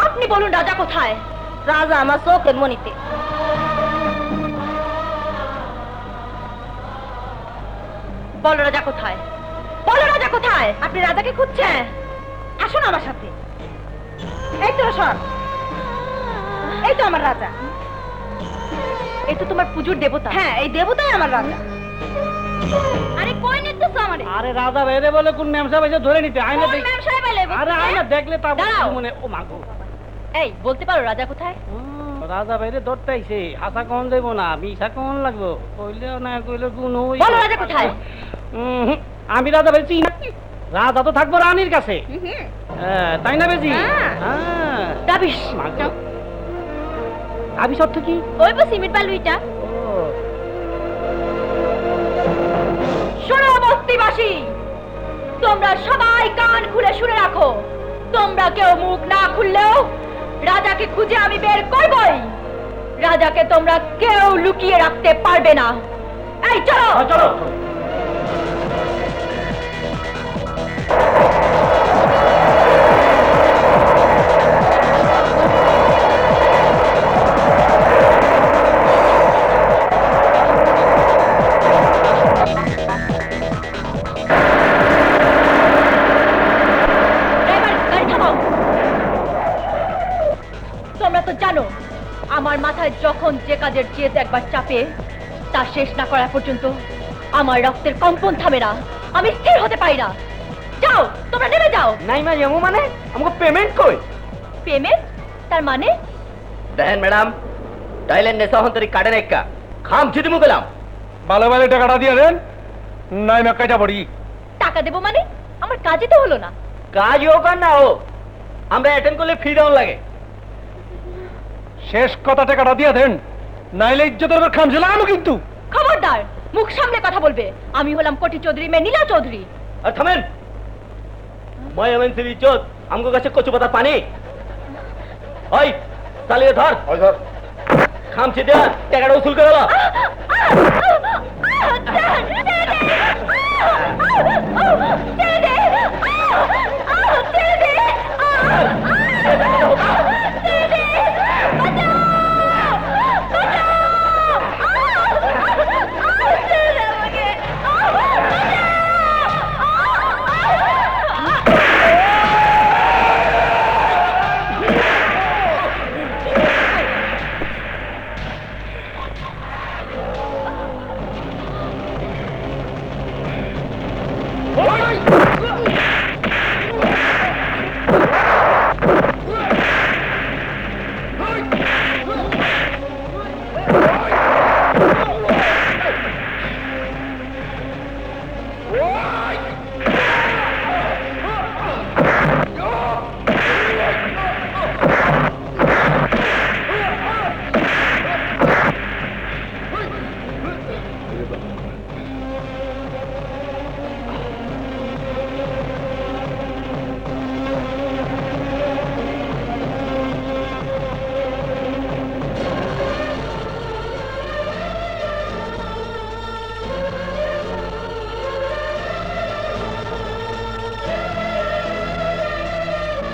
আপনি বলুন রাজা কোথায়? রাজা আমার চোখের মনিতে। বলো রাজা কোথায়? বলো রাজা কোথায়? আপনি রাজাকে খুঁজছেন? আসুন আমার সাথে। এই তো সর, এই তো আমার রাজা। এই তো তোমার পুজোর দেবতা। হ্যাঁ, এই দেবতাই আমার রাজা। আরে কই নিতেছো আমারে? আরে রাজা বাইরে বলে কোন ম্যাম সাহেব এসে ধরে নিতে আয়না দেখ। ম্যাম সাহেব এলে আরে আয়না দেখলে তা দাঁড়াও। মনে ও মাগো। এই বলতে পারো রাজা কোথায়? রাজা বাইরে ধরতেইছে, হাসা কোন দেব না, মিশা কোন লাগবো, কইলেও না কইলে কোন হই। বলো রাজা কোথায়? আমি রাজা বেশি না, রাজা তো থাকবো রানীর কাছে। হ্যাঁ, তাই না বেশি? হ্যাঁ। দাবিশ। দাবিশ অর্থ কি? ওই বা সিমেন্ট বালুইটা। শোনো বস্তিবাসী, তোমরা সবাই কান খুলে শুনে রাখো। তোমরা কেউ মুখ না খুললেও রাজাকে খুঁজে আমি বের করবই। রাজাকে তোমরা কেউ লুকিয়ে রাখতে পারবে না। এই চলো চলো। গাড়ি থামাও। তো জানো আমার মাথায় যখন যে কাজের জেদ একবার চাপে তা শেষ না করা পর্যন্ত আমার রক্তের কম্পন থামে না, আমি স্থির হতে পারি না। যাও তোমরা নেমে যাও। নাই মা যেমন মানে আমাকে পেমেন্ট কই? পেমেন্ট তার মানে? দেখেন ম্যাডাম, টাইলেন্ড নেশা হন্তরি কাটে নাইকা খাম ছিটি মুগলাম। ভালো ভালো টাকাটা দিয়ে দেন, নাই মেকাইটা পড়ি। টাকা দেবো মানে? আমার কাজই তো হলো না। কাজ হোক আর না হোক, আমরা অ্যাটেন্ড করলে ফি ডাউন লাগে। শেষ কথা, টাকাটা দিয়ে দেন, নাইলে ইজ্জতের উপর খামছে লাগানো কিন্তু। খবরদার, মুখ সামলে কথা বলবে। আমি হলাম কোটি চৌধুরী মেয়ে নীলা চৌধুরী। আর থামেন, মই এমন সিবি ইজ্জত আমগো কাছে কচু পাতা পানি। ওই চালিয়ে ধর, খাম ছিটি টাকাটা উসুল করে দাও।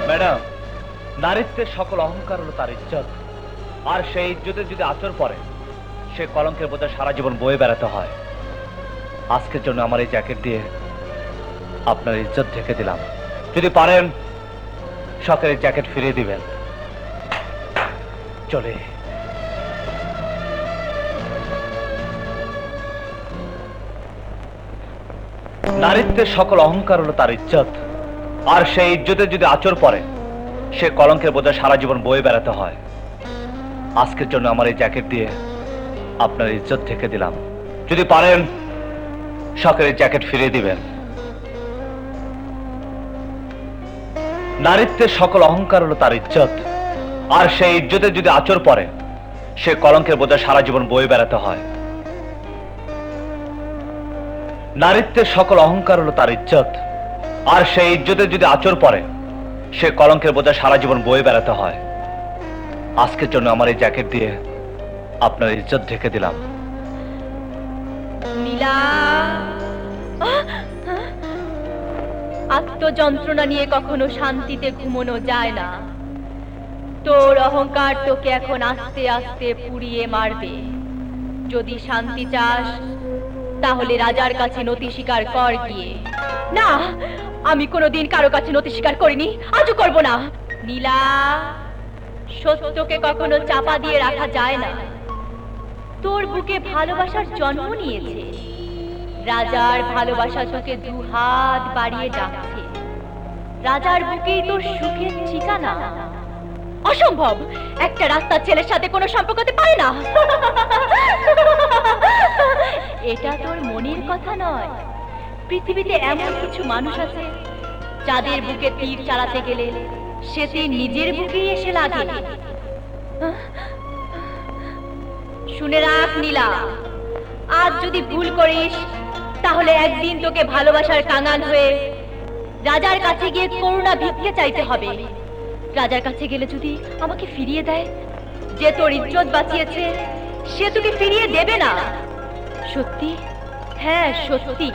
ম্যাডাম, নারীত্বের সকল অহংকার হলো তার ইজ্জত, আর সেই ইজ্জতে যদি আচর পড়ে সে কলঙ্কের বোঝা সারা জীবন বয়ে বেড়াতে হয়। আজকের জন্য আমার এই জ্যাকেট দিয়ে আপনার ইজ্জত ঢেকে দিলাম। যদি পারেন সকালে জ্যাকেট ফিরিয়ে দিবেন। চলে নারীত্বের সকল অহংকার হলো তার ইজ্জত, আর সেই ইজ্জতে যদি আচর পড়ে সে কলঙ্কের বোঝা সারা জীবন বয়ে বেড়াতে হয়। আজকের জন্য আমার এই জ্যাকেট দিয়ে আপনার ইজ্জত ঢেকে দিলাম। যদি পারেন সকালে জ্যাকেট ফিরিয়ে দিবেন। নারীত্বের সকল অহংকার হলো তার ইজ্জত, আর সেই ইজ্জতে যদি আচর পড়ে সে কলঙ্কের বোঝা সারা জীবন বয়ে বেড়াতে হয়। নারীত্বের সকল অহংকার হলো তার ইজ্জত, আর সেই ইজ্জতে যদি আচর পড়ে সে কলঙ্কের বোঝা সারা জীবন বয়ে বেড়াতে হয়। আজকের জন্য আমার এই জ্যাকেট দিয়ে আপনার ইজ্জত ঢেকে দিলাম। নীলা, আত্মযন্ত্রণা নিয়ে কখনো শান্তিতে ঘুমানো যায় না। তোর অহংকার তোকে এখন আস্তে আস্তে পুড়িয়ে মারবে। যদি শান্তি চাস তাহলে রাজার কাছে নতি স্বীকার কর গিয়ে। না, আমি কোনোদিন কারো কাছে নতি স্বীকার করিনি, আজও করব না। নীলা, সত্যকে কখনো চাপা দিয়ে রাখা যায় না। তোর বুকে ভালোবাসার জন্ম নিয়েছে। রাজার ভালোবাসা তোকে দুহাত বাড়িয়ে ডাকছে। রাজার বুকেই তোর সুখের ঠিকানা। অসম্ভব, একটা রাস্তার ছেলের সাথে কোনো সম্পর্ক হতে পারে না। এটা তোর মনের কথা নয়। পৃথিবীতে এমন কিছু মানুষ আছে যাদের বুকে তীর চালাতে গেলে সে তীর নিজের বুকেই এসে লাগে। শুনে রাখ নীলা, আজ যদি ভুল করিস তাহলে একদিন তোকে ভালোবাসার কাঙাল হয়ে রাজার কাছে গিয়ে করুণা ভিক্ষে চাইতে হবে। রাজার কাছে গেলে যদি আমাকে ফিরিয়ে দেয়, যে তোর ইজ্জত বাঁচিয়েছে সে তোকে ফিরিয়ে দেবে না। সত্যি? হ্যাঁ সত্যি।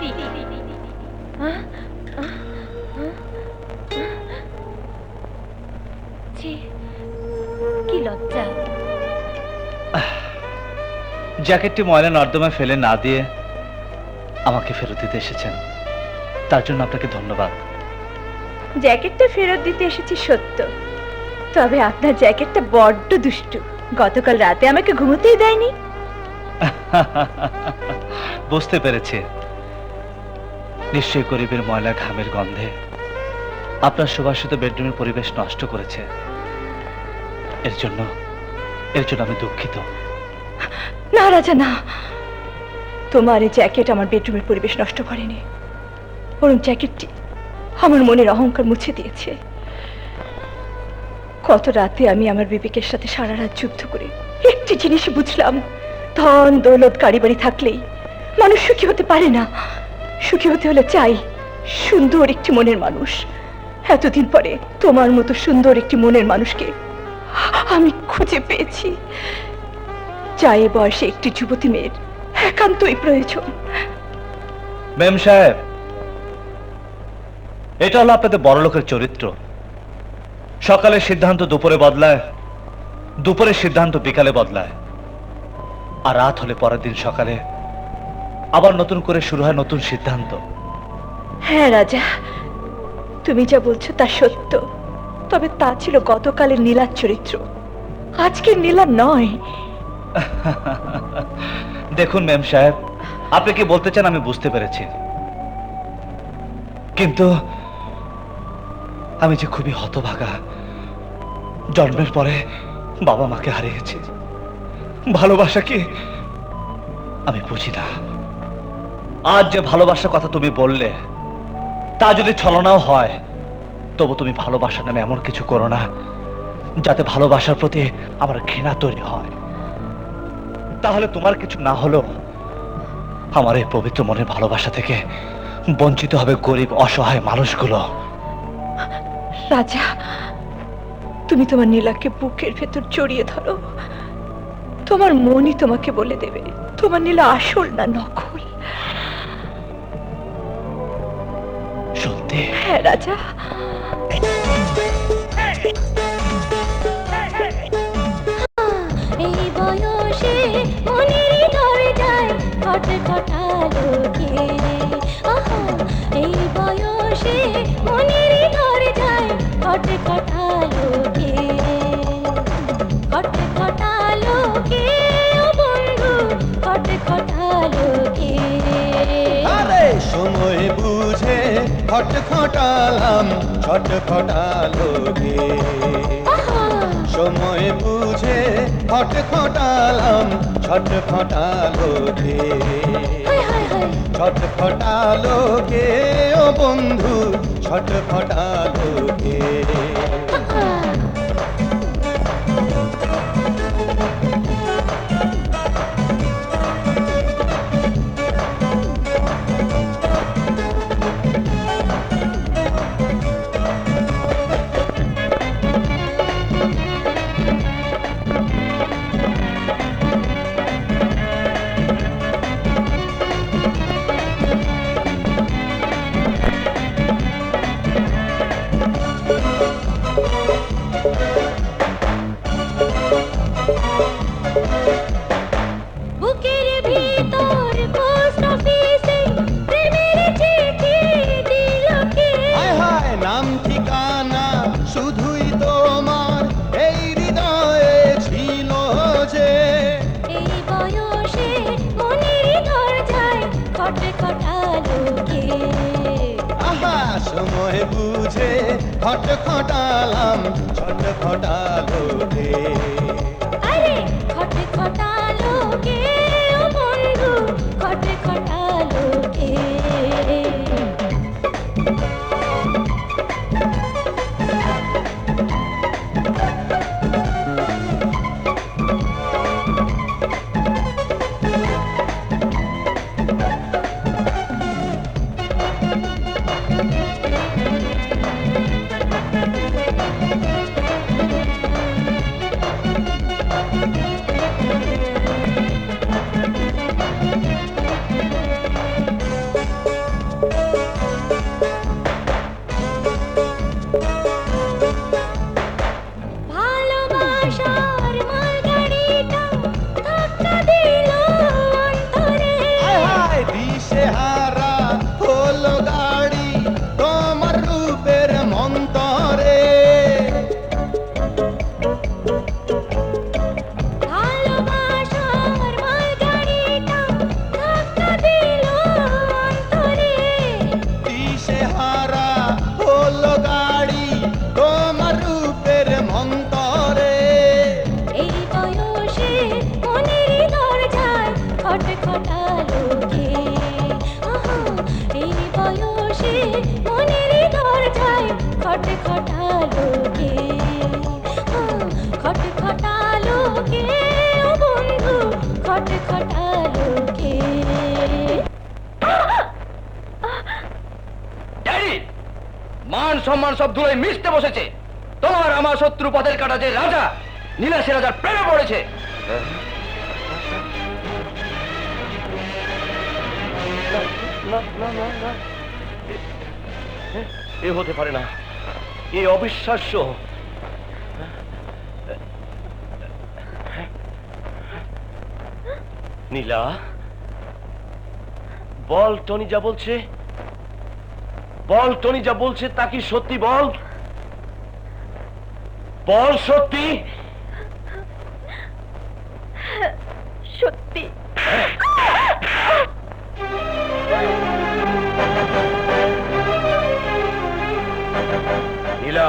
কি লজ্জা। জ্যাকেটটি ময়লা নর্দমায় ফেলে না দিয়ে আমাকে ফেরত দিতে এসেছেন, তার জন্য আপনাকে ধন্যবাদ। জ্যাকেটটা ফেরত দিতে এসেছি সত্য, তবে আপনার জ্যাকেটটা বড্ড দুষ্টু, গতকাল রাতে আমাকে ঘুমোতেই দেয়নি। বুঝতে পেরেছি, নিশ্চয়ই গরিবের ময়লা ঘামের গন্ধে আপনার সুবাসিত বেডরুমের পরিবেশ নষ্ট করেছে। এর জন্য আমি দুঃখিত। না রাজা না, তোমার এই জ্যাকেট আমার বেডরুমের পরিবেশ নষ্ট করেনি, বরং জ্যাকেটটি আমার মনের অহংকার মুছে দিয়েছে। কত রাতে আমি আমার বিবেকের সাথে সারা রাত যুদ্ধ করে একটি জিনিস বুঝলাম, ধন দৌলত গাড়ি বাড়ি থাকলেই মানুষ সুখী হতে পারে না। সুখী হতে হলে চাই সুন্দর একটি মনের মানুষ। এতদিন পরে তোমার মতো সুন্দর একটি মনের মানুষকে আমি খুঁজে পেয়েছি। চাই এ বয়সে একটি যুবতী মেয়ের একান্তই প্রয়োজন। মেম সাহেব, এটা হলো আপনাদের বড় লোকের চরিত্র। সকালের সিদ্ধান্ত দুপুরে বদলায়, দুপুরের সিদ্ধান্ত বিকালে বদলায়, আর রাত হলে পরের দিন সকালে আবার নতুন করে শুরু হয় নতুন সিদ্ধান্ত। হ্যাঁ রাজা, তুমি যা বলছো তা সত্য, তবে তা ছিল গতকালের নীলার চরিত্র, আজকের নীলা নয়। দেখুন মেম সাহেব, আপনি কি বলতে চান আমি বুঝতে পেরেছি, কিন্তু আমি যে খুবই হতভাগা। জন্মের পরে বাবা মাকে হারিয়েছি, ভালোবাসা কি আমি বুঝি না। আজ যে ভালোবাসার কথা তুমি বললে, তা যদি ছলনাও হয়, তবু তুমি ভালোবাসা নামে এমন কিছু করো না যাতে ভালোবাসার প্রতি আমার ঘৃণা তৈরি হয়। তাহলে তোমার কিছু না হলেও আমার এই পবিত্র মনের ভালোবাসা থেকে বঞ্চিত হবে গরিব অসহায় মানুষগুলো। রাজা, তুমি তোমার নীলাকে বুকের ভেতর জড়িয়ে ধরো, তোমার মনই তোমাকে বলে দেবে তোমার নীলা আসল না নকল। সত্যি? হ্যাঁ রাজা। এই বয়সে মনের দরজায় খটখটালো কে রে? আহা, এই বয়সে মনের দরজায় খটখটালো কে রে? খটখটালো কে ও বন্ধু, খটখটালো কে রে? আরে সময় বুঝে খটখটালাম, ছটফটালো গে। আহা, সময় বুঝে খটখটালাম, ছটফটালো গে। হায় হায় হায়, ছটফটালো গে ও বন্ধু, ছটফটালো গে। আহা। বুকের ভিতর পোস্ট অফিসে প্রেমের চিঠি দিল কে? হায় হায়, নাম ঠিকানা শুধুই তোমার এই হৃদয়ে ছিল যে। এই বয়সে মনের দরজায় খটখটালো কে? আহা, সময় বুঝে খটখটালাম, ছটফটালো গে। আরে খটখটালো কে ও বন্ধু, খটখটালো কে? ভালোবাসার মালগাড়িটা ধাক্কা দিল অন্তরে। হায় হায়, দিশেহারা হলো গাড়ি তোমার রূপের মন্তরে। খটখটালো কে খটখটালো কে ও বন্ধু খটখটালো কে ড্যাডি, মান সম্মান সব ধুলোয় মিশতে বসেছে। তোমার আমার শত্রু পথের কাটা যে রাজা, নীলা সে রাজার প্রেমে পড়েছে। এ হতে পারে না, এ অবিশ্বাস্য। নীলা, বল টনি যা বলছে, বল টনি যা বলছে তা কি সত্যি? বল বল সত্যি। সত্যি। নীলা,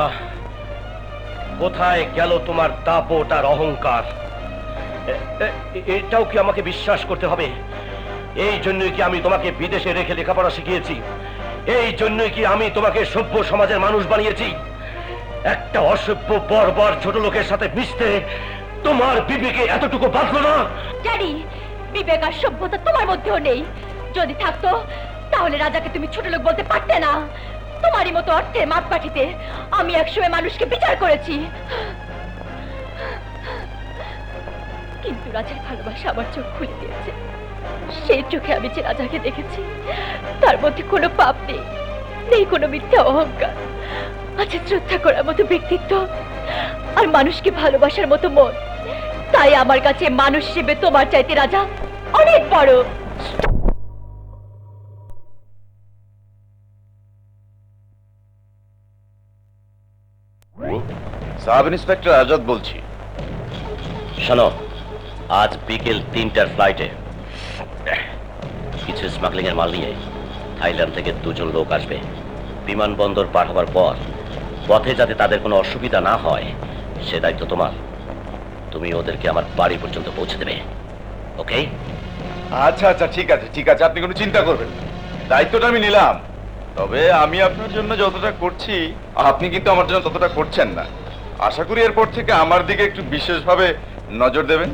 কোথায় গেল তোমার দাপট আর অহংকার? এটাও কি আমাকে বিশ্বাস করতে হবে? এই জন্যই কি আমি তোমাকে বিদেশে রেখে লেখাপড়া শিখিয়েছি? এই জন্যই কি আমি তোমাকে সভ্য সমাজের মানুষ বানিয়েছি? একটা অসভ্য বর্বর ছোট লোকের সাথে মিশতে তোমার বিবেকে এতটুকু বাঁধলো না? ড্যাডি, বিবেক আর সভ্যতা তোমার মধ্যেও নেই। যদি থাকতো তাহলে রাজাকে তুমি ছোট লোক বলতে পারতে না। তোমারই মতো অর্থের মাপকাঠিতে আমি একসময় মানুষকে বিচার করেছি, কিন্তু রাজার ভালোবাসা আমার চোখ খুলে দিয়েছে। সেই চোখে আমি যে রাজাকে দেখেছি তার মধ্যে কোনো পাপ নেই, নেই কোনো মিথ্যা অহংকার, আছে শ্রদ্ধা করার মতো ব্যক্তিত্ব আর মানুষকে ভালোবাসার মতো মন। তাই আমার কাছে মানুষ হিসেবে তোমার চাইতে রাজা অনেক বড়। সাব ইন্সপেক্টর আজাদ বলছি। শোনো, আজ বিকেল 3টার ফ্লাইটে কিছু স্মাগলিং এর মাল নিয়ে থাইল্যান্ড থেকে 2 জন লোক আসবে। বিমানবন্দর পার হবার পর পথে যাতে তাদের কোনো অসুবিধা না হয় সে দায়িত্ব তোমার। তুমি ওদেরকে আমার বাড়ি পর্যন্ত পৌঁছে দেবে, ওকে? আচ্ছা আচ্ছা, ঠিক আছে ঠিক আছে, আপনি কোনো চিন্তা করবেন না। দায়িত্বটা আমি নিলাম। তবে আমি আপনার জন্য যতটা করছি আপনি কিন্তু আমার জন্য ততটা করছেন না। আশা করি এরপর থেকে আমার দিকে একটু বিশেষভাবে নজর দেবেন।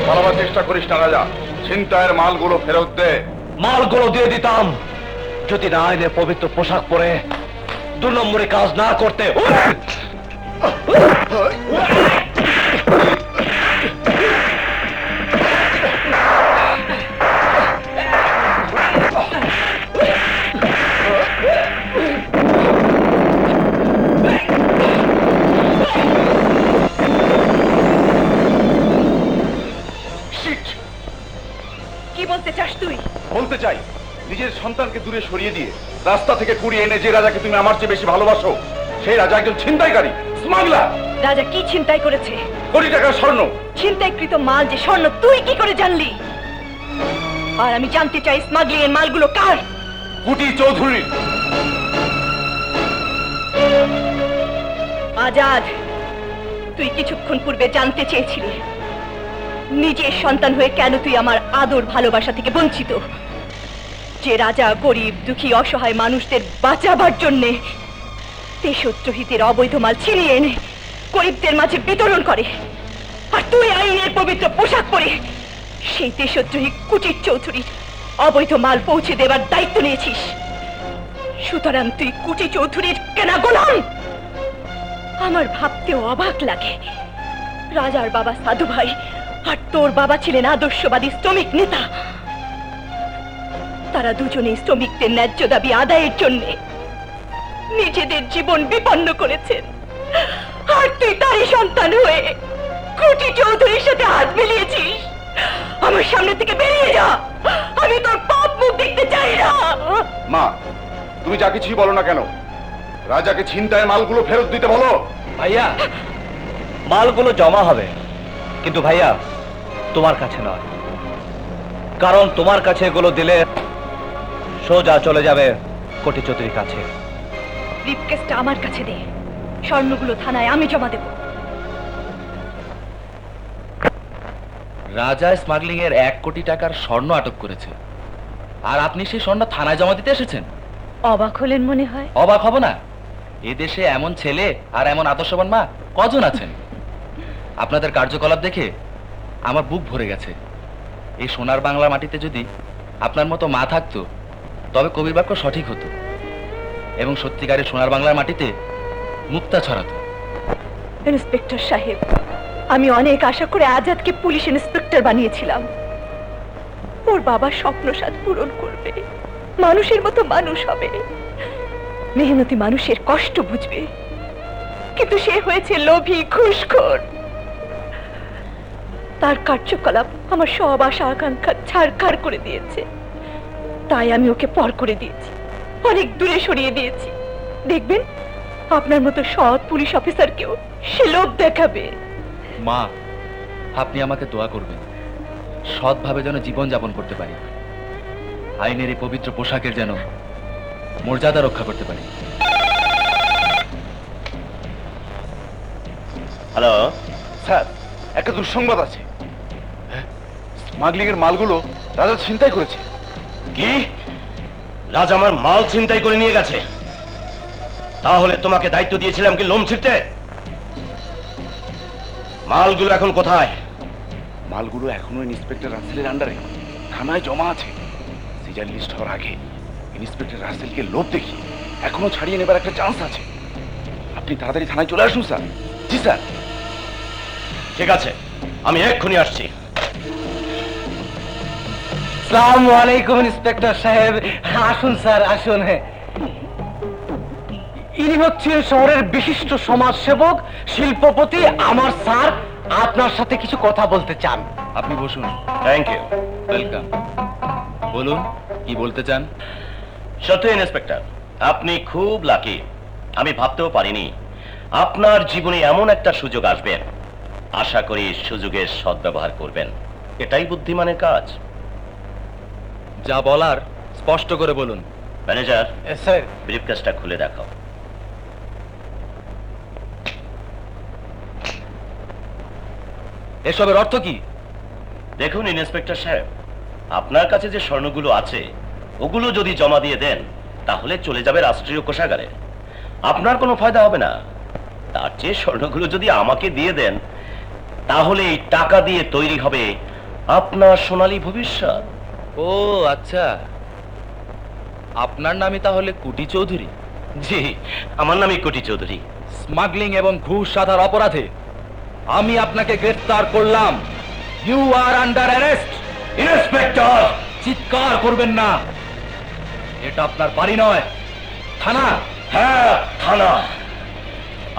পালাবার চেষ্টা করিস না রাজা, ছিনতাইয়ের মালগুলো ফেরত দে। মালগুলো দিয়ে দিতাম যদি না আইনের পবিত্র পোশাক পরে 2 নম্বরে কাজ না করতে। কি বলতে চাস তুই? বলতে চাই, নিজের সন্তানকে দূরে সরিয়ে দিয়ে রাস্তা থেকে কুড়িয়ে এনে যে রাজাকে তুমি আমার চেয়ে বেশি ভালোবাসো সেই রাজা একজন ছিনতাইকারী, স্মাগলার। রাজা কি ছিনতাই করেছে? কোটি টাকার স্বর্ণ। ছিনতাইকৃত মাল যে স্বর্ণ তুই কি করে জানলি? আর আমি জানতে চাই স্মাগলিং এর মালগুলো কার? কুটি চৌধুরী। আজাদ, তুই কিছুক্ষণ পূর্বে জানতে চেয়েছিলি নিজের সন্তান হয়ে কেন তুই আমার আদর ভালোবাসা থেকে বঞ্চিত। যে রাজা গরিব দুঃখী অসহায় মানুষদের বাঁচাবার জন্যে দেশদ্রোহীদের অবৈধ মাল ছিনিয়ে এনে গরিবদের মাঝে বিতরণ করে, আর তুই আইনের পবিত্র পোশাক পরে সেই দেশদ্রোহী কুটির চৌধুরীর অবৈধ মাল পৌঁছে দেবার দায়িত্ব নিয়েছিস। সুতরাং তুই কুটি চৌধুরীর কেনা গোলাম। আমার ভাবতেও অবাক লাগে, রাজার বাবা সাধু ভাই আর তোর বাবা ছিলেন আদর্শবাদী শ্রমিক নেতা। তারা দুজনেই শ্রমিকদের ন্যায্য দাবি আদায়ের জন্য নিজেদের জীবন বিপন্ন করেছেন, আর তুই তারই সন্তান হয়ে কুটি চৌধুরীর সাথে হাত মিলিয়েছিস। আমার সামনে থেকে বেরিয়ে যা, আমি তোর পাপ মুখ দেখতে চাই না। মা, তুমি যা কিছুই বলো না কেন, রাজাকে ছিনতাইয়ের মালগুলো ফেরত দিতে বলো। ভাইয়া, মালগুলো জমা হবে, কিন্তু ভাইয়া তোমার কাছে নয়, কারণ তোমার কাছে এগুলো দিলে সোজা চলে যাবে কোটি চৌধুরীর কাছে। ব্রিফকেসটা আমার কাছে দে, স্বর্ণগুলো থানায় আমি জমা দেব। রাজা স্মাগলিং এর 1 কোটি টাকার স্বর্ণ আটক করেছে, আর আপনি সেই স্বর্ণ থানায় জমা দিতে এসেছেন? অবাক হলেন মনে হয়? অবাক হব না, এদেশে এমন ছেলে আর এমন আদর্শবান মা কজন আছেন? আপনাদের কার্যকলাপ দেখে আমার বুক ভরে গেছে। এই সোনার বাংলা মাটিতে যদি আপনার মতো মা থাকতো, তবে কবির বাক্য সঠিক হতো এবং সত্যিকারের সোনার বাংলার মাটিতে মুক্তা ছড়াতো। ইন্সপেক্টর সাহেব, আমি অনেক আশা করে আজাদকে পুলিশ ইন্সপেক্টর বানিয়েছিলাম। ওর বাবার স্বপ্নসাদ পূরণ করবে, মানুষের মতো মানুষ হবে, মেহনতি মানুষের কষ্ট বুঝবে। কিন্তু সে হয়েছে লোভী, ঘুষখোর। তার কার্যকলাপ আমার সব আশা আকাঙ্ক্ষা ছাড়খাড় করে দিয়েছে। তাই আমি ওকে পর করে দিয়েছি, অনেক দূরে সরিয়ে দিয়েছি। দেখবেন আপনার মতো সৎ পুলিশ অফিসারকেও সে লোভ দেখাবে। মা, আপনি আমাকে দোয়া করবেন, সৎভাবে যেন জীবন যাপন করতে পারি, আইনের এই পবিত্র পোশাকের যেন মর্যাদা রক্ষা করতে পারি। হ্যালো স্যার, একটা দুঃসংবাদ আছে। স্মাগলিং এর মালগুলো রাজা ছিনতাই করেছে। কি? রাজা আমার মাল ছিনতাই করে নিয়ে গেছে? তাহলে তোমাকে দায়িত্ব দিয়েছিলাম কি লোম ছিঁড়তে? মালগুলো এখন কোথায়? মালগুলো এখনো ইন্সপেক্টর রাসেলের আন্ডারে থানায় জমা আছে। সিজার লিস্ট হওয়ার আগে ইন্সপেক্টর রাসেলকে লোভ দেখিয়ে এখনো ছাড়িয়ে নেবার একটা চান্স আছে। আপনি তাড়াতাড়ি থানায় চলে আসুন স্যার। জি স্যার। ঠিক আছে, আমি এক্ষুনি আসছি। আসসালামু আলাইকুম ইন্সপেক্টর সাহেব। আসুন স্যার, আসুন। ইনি হচ্ছেন শহরের বিশিষ্ট সমাজসেবক, শিল্পপতি আমার স্যার। আপনার সাথে কিছু কথা বলতে চান। আপনি বসুন। Thank you. ওয়েলকাম। বলুন, কি বলতে চান? সত্যি ইন্সপেক্টর, আপনি খুব লাকি। আমি ভাবতেও পারিনি আপনার জীবনে এমন একটা সুযোগ আসবে। আশা করি সুযোগের সদ্ব্যবহার করবেন, এটাই বুদ্ধিমানের কাজ। যা বলার স্পষ্ট করে বলুন। ম্যানেজার, স্যার, ব্রিফকেসটা খুলে দেখাও। এসবের অর্থ কি? দেখুন ইন্সপেক্টর সাহেব, আপনার কাছে যে স্বর্ণগুলো আছে ওগুলো যদি জমা দিয়ে দেন তাহলে চলে যাবে রাষ্ট্রীয় কোষাগারে, আপনার কোনো ফায়দা হবে না। তার চেয়ে স্বর্ণগুলো যদি আমাকে দিয়ে দেন তাহলে এই টাকা দিয়ে তৈরি হবে আপনার সোনালী ভবিষ্যৎ। ও আচ্ছা, আপনার নামই তাহলে কুটি চৌধুরী? জি, আমার নামই কোটি চৌধুরী। স্মাগলিং এবং ঘুষ সাধার অপরাধে আমি আপনাকে গ্রেফতার করলাম। You are under arrest. Inspector! চিৎকার করবেন না, এটা আপনার বাড়ি নয়, থানা। হ্যাঁ, থানা।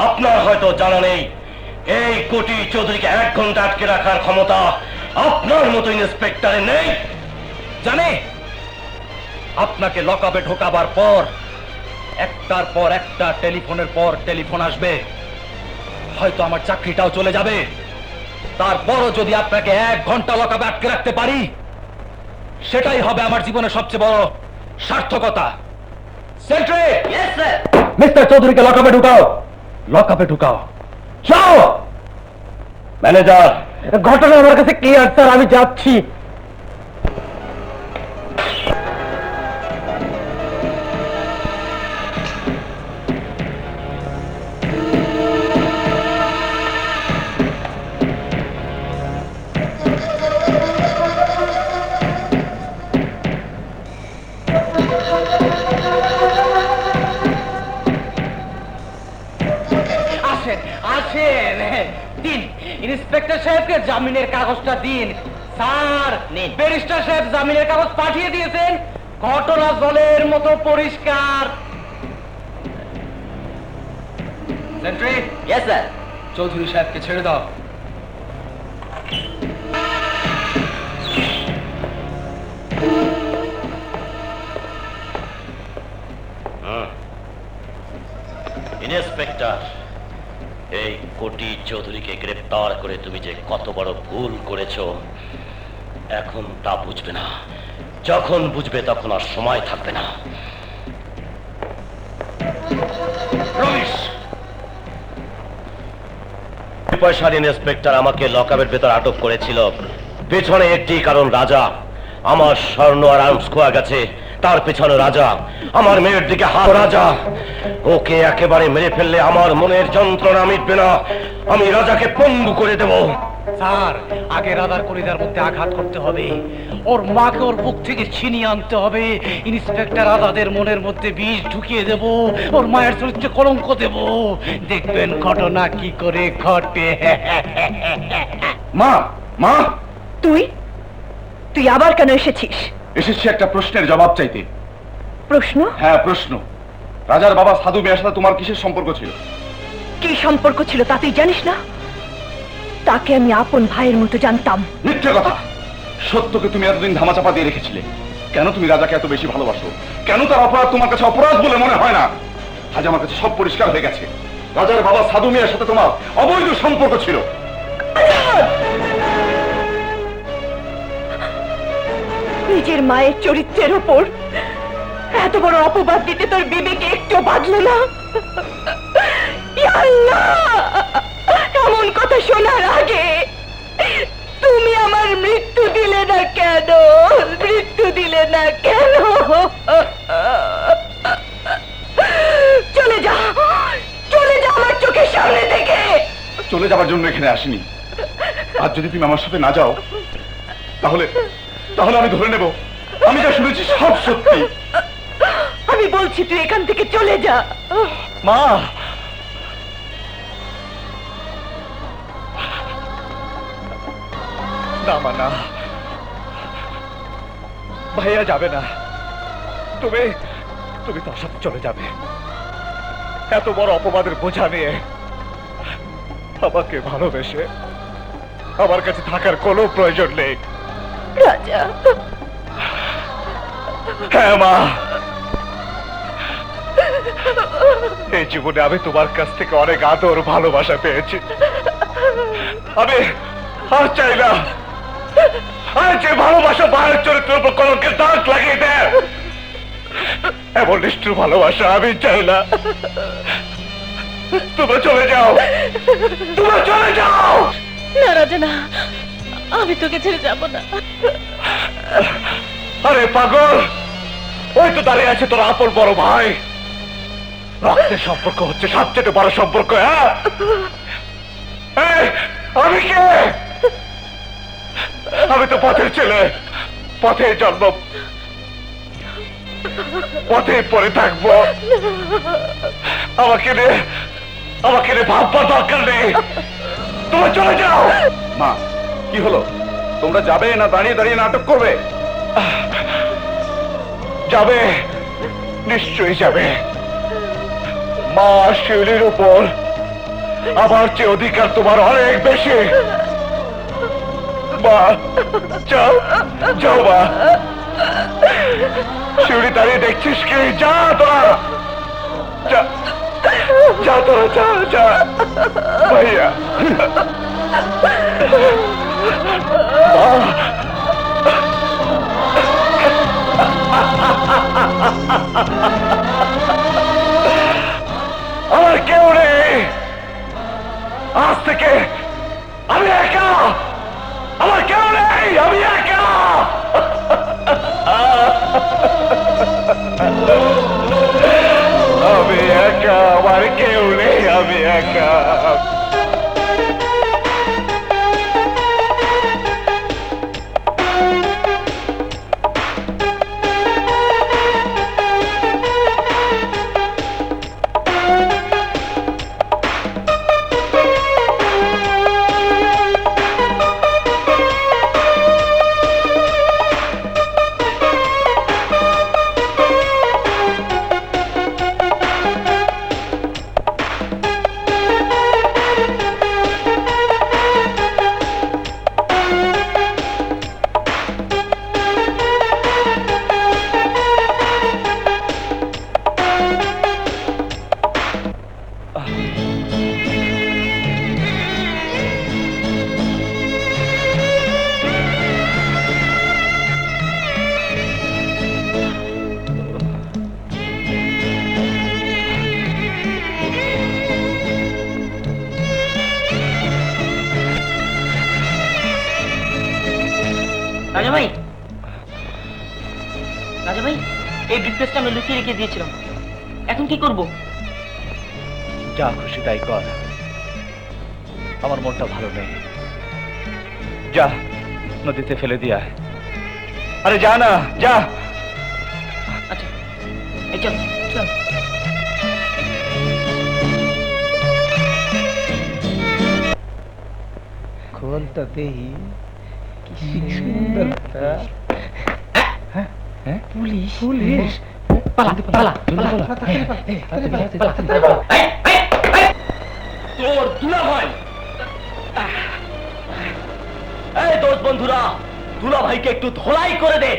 আপনার হয়তো জানা নেই এই কোটি চৌধুরীকে 1 ঘন্টা আটকে রাখার ক্ষমতা আপনার মতো ইন্সপেক্টরের নেই। জানে, আপনাকে লকআপে ঢোকাবার পর একটার পর একটা টেলিফোনের পর টেলিফোন আসবে, হয়তো আমার চাকরিটাও চলে যাবে। তারপরও যদি আপনাকে 1 ঘন্টা লকআপে আটকে রাখতে পারি, সেটাই হবে আমার জীবনের সবচেয়ে বড় সার্থকতা। সেন্ট্রি! Yes sir. মিস্টার চৌধুরীকে লকআপে ঢুকাও। লকআপে ঢুকাও। যাও। ম্যানেজার, ঘটনা আমার কাছে ক্লিয়ার স্যার, আমি যাচ্ছি। আসেন, আসেন। দিন ইন্সপেক্টর সাহেবকে জামিনের কাগজটা দিন। স্যার, ব্যারিস্টার সাহেব জামিনের কাগজ পাঠিয়ে দিয়েছেন। ঘটনা জলের মতো পরিষ্কার। সেন্ট্রি! Yes sir. চৌধুরী সাহেবকে ছেড়ে দাও। ইন্সপেক্টর, এই কোটি চৌধুরীকে গ্রেফতার করে তুমি যে কত বড় ভুল করেছো এখন তা বুঝবে না, যখন বুঝবে তখন আর সময় থাকবে না। রমেশ, পয়সার ইন্সপেক্টর আমাকে লকআপের ভেতর আটক করেছিল, পেছনে একটি কারণ, রাজা। আমার স্বর্ণ আর আর্মস খোয়া গেছে, তার পেছনে রাজা। আমার মেয়ের দিকে হাত, রাজা। ওকে একেবারে মেরে ফেললে আমার মনের যন্ত্রণা মিটবে না, আমি রাজাকে পঙ্গু করে দেব। স্যার, আগে রাজার কলিজার মধ্যে আঘাত করতে হবে, ওর মাকে ওর বুক থেকে ছিনিয়ে আনতে হবে। ইন্সপেক্টর আজাদের মনের মধ্যে বিষ ঢুকিয়ে দেব, ওর মায়ের চরিত্রে কলঙ্ক দেব। দেখবেন ঘটনা কি করে ঘটে। মা, মা, তুই তুই আবার কেন এসেছিস? এসেছি একটা প্রশ্নের জবাব চাইতে। প্রশ্ন? হ্যাঁ, প্রশ্ন। রাজার বাবা সাধু মিয়ার সাথে তোমার কিসের সম্পর্ক ছিল? কি সম্পর্ক ছিল তা তুই জানিস না? তাকে আমি আপন ভাইয়ের মতো জানতাম। মিথ্যে কথা। সত্যকে তুমি এতদিন ধামাচাপা দিয়ে রেখেছিলে। কেন তুমি রাজাকে এত বেশি ভালোবাসো? কেন তার অপরাধ তোমার কাছে অপরাধ বলে মনে হয় না? আজ আমার কাছে সব পরিষ্কার হয়ে গেছে। রাজার বাবা সাধু মিয়ার সাথে তোমার অবৈধ সম্পর্ক ছিল। নিজের মায়ের চরিত্রের উপর এত বড় অপবাদ দিতে তোর বিবেকে একটু বাঁধলো না? ইয়া আল্লাহ! এমন কথা শোনার আগে তুমি আমার মৃত্যু দিলে না কেন? মৃত্যু দিলে না কেন? চলে যা, চলে যা আমার চোখের সামনে থেকে। চলে যাবার জন্য এখানে আসিনি। আজ যদি তুমি আমার সাথে না যাও, তাহলে তাহলে আমি ধরে নেব আমি যা শুনেছি সব সত্যি। আমি বলছি তুই এখান থেকে চলে যা। মা, না মা, না, ভাইয়া যাবে না। তুমি তুমি তার সাথে চলে যাবে। এত বড় অপবাদের বোঝা নিয়ে আমাকে ভালোবেসে আমার কাছে থাকার কোনো প্রয়োজন নেই। রাজা। হ্যাঁ মা, এই জীবনে আমি তোমার কাছ থেকে অনেক আদর ভালোবাসা পেয়েছি। আমি আর চাই না আর যে ভালোবাসা মায়ের চরিত্রের উপর কলঙ্কের দাগ লাগিয়ে দেয়, এমন নিষ্ঠুর ভালোবাসা আমি চাই না। তোমরা চলে যাও, তোমরা চলে যাও। না রাজা, না, আমি তোকে ছেড়ে যাব না। আরে পাগল, ওই তো দাঁড়িয়ে আছে তোর আপন বড় ভাই। রক্তের সম্পর্ক হচ্ছে সবচেয়ে বড় সম্পর্ক। হ্যাঁ, এই, আমি কে? আমি তো পথের ছেলে, পথের জন্ম, পথে পড়ে থাকবো। আমাকে নিয়ে ভাববার দরকার নেই। তোমরা চলে যাও। মা, কি হলো? তোমরা যাবে না দাঁড়িয়ে দাঁড়িয়ে নাটক করবে? যাবে, নিশ্চয়ই যাবে। মা শিউলির উপর আমার চেয়ে অধিকার তোমার অনেক বেশি। মা, যাও, যাও মা। শিউলি দাঁড়িয়ে দেখছিস কি? যা তোরা, যা, যা তোরা, যা, যা ভাইয়া। মা, আমার কেউ নেই। আজ থেকে আমি একা। আমার কেউ নেই, আমি একা। আমি একা, আমার কেউ নেই, আমি একা। এই ব্রিফকেসটা আমি লুকিয়ে রেখে দিয়েছিলাম। এখন কি করব? যা খুশি তাই কর, আমার মনটা ভালো নেই। যা নদীতে ফেলে দিয়ে আয়। আরে যা না, যা। আচ্ছা এই চল চল। খোলটা দেহি কি সুন্দর। পুলিশ পুলিশ পালা পালা তোর দুলা ভাই, এই দোস্ত বন্ধুরা, দুলা ভাইকে একটু ধোলাই করে দে।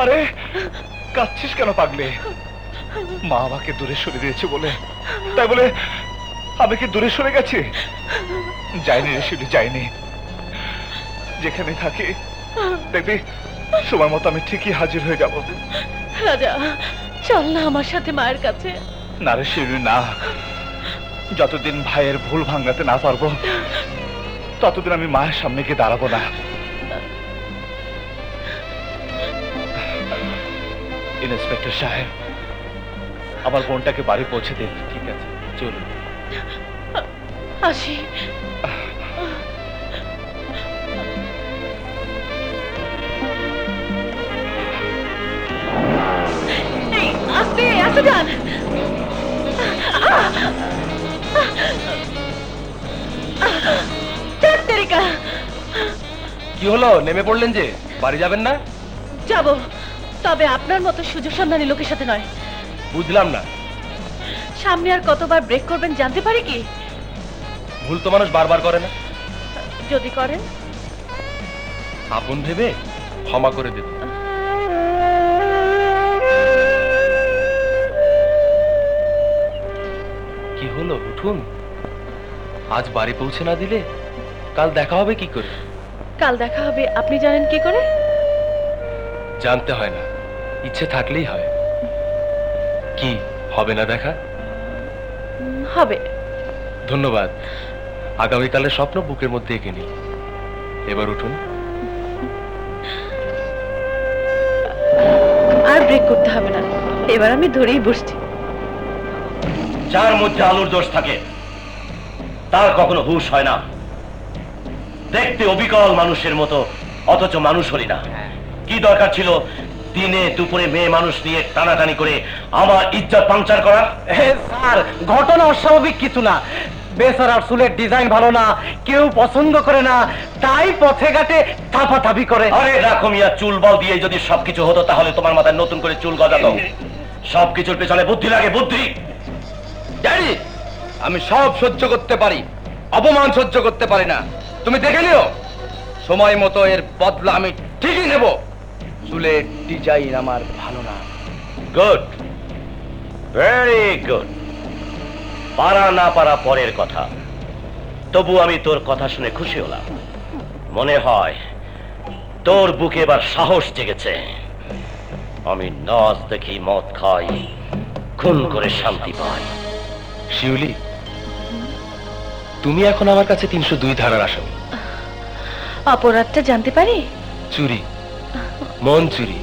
আরে কাঁদছিস কেন পাগলে? মা আমাকে দূরে সরে দিয়েছে বলে, তাই বলে আমি কি দূরে সরে গেছি? যাইনি রে শিউলি, যাইনি। যেখানে থাকি দেখবি সময় মতো আমি ঠিকই হাজির হয়ে যাব। রাজা চল না আমার সাথে মায়ের কাছে। না রে শিউলি, না। যতদিন ভাইয়ের ভুল ভাঙাতে না পারবো ততদিন আমি মায়ের সামনে গিয়ে দাঁড়াবো না। ইন্সপেক্টর সাহেব, আমার বোনটাকে বাড়ি পৌঁছে দিন। ঠিক আছে, চলুন। আসি। আস্তে আস্তে যান। কি হলো, নেমে পড়লেন যে? বাড়ি যাবেন না? যাব, তবে আপনার মতো সুযোগ সন্ধানী লোকের সাথে নয়। বুঝলাম না। সামনে আর কতবার ব্রেক করবেন জানতে পারি কি? ভুল তো মানুষ বারবার করে না। যদি করেন আপন ভেবে ক্ষমা করে দিন। কি হলো, উঠুন। আজ বাড়ি পৌঁছে না দিলে কাল দেখা হবে কি করে? কাল দেখা হবে আপনি জানেন কি করে? জানতে হয় না, ইচ্ছে থাকলেই হয়। কি হবে না দেখা? হবে। ধন্যবাদ। আগামীকালের স্বপ্ন বুকের মধ্যে এঁকে নিই। এবার উঠুন। আর ব্রেক করতে হবে না, এবার আমি ধরেই বসছি। যার মধ্যে আলোর দোষ থাকে তার কখনো হুঁশ হয় না। দেখতে অবিকল মানুষের মতো, অথচ মানুষ হলি না। কি দরকার ছিল দিনে দুপুরে মেয়ে মানুষ নিয়ে টানাটানি করে আমার ইজ্জত পাংচার করা? স্যার, ঘটনা অস্বাভাবিক কিছু না। বেচারার চুলের ডিজাইন ভালো না, কেউ পছন্দ করে না, তাই পথে ঘাটে থাপাথাপি করে। আরে রাখো মিয়া, চুল বল দিয়ে যদি সবকিছু হতো তাহলে তোমার মাথায় নতুন করে চুল গজাতো। সবকিছুর পেছনে বুদ্ধি লাগে, বুদ্ধি। জানি আমি সব সহ্য করতে পারি, অপমান সহ্য করতে পারি না। তুমি দেখে নিও, সময় মতো এর বদলা আমি ঠিকই নেব। চুলের ডিজাইন আমার ভালো না। Good, very good. পারা না পারা পরের কথা, তবু আমি তোর কথা শুনে খুশি হলাম। মনে হয় তোর বুকে এবার সাহস জেগেছে। আমি নাচ দেখি, মদ খাই, খুন করে শান্তি পাই। শিউলি, তুমি এখন আমার কাছে 302 ধারার আসামি। অপরাধটা জানতে পারি? চুরি, মন চুরি।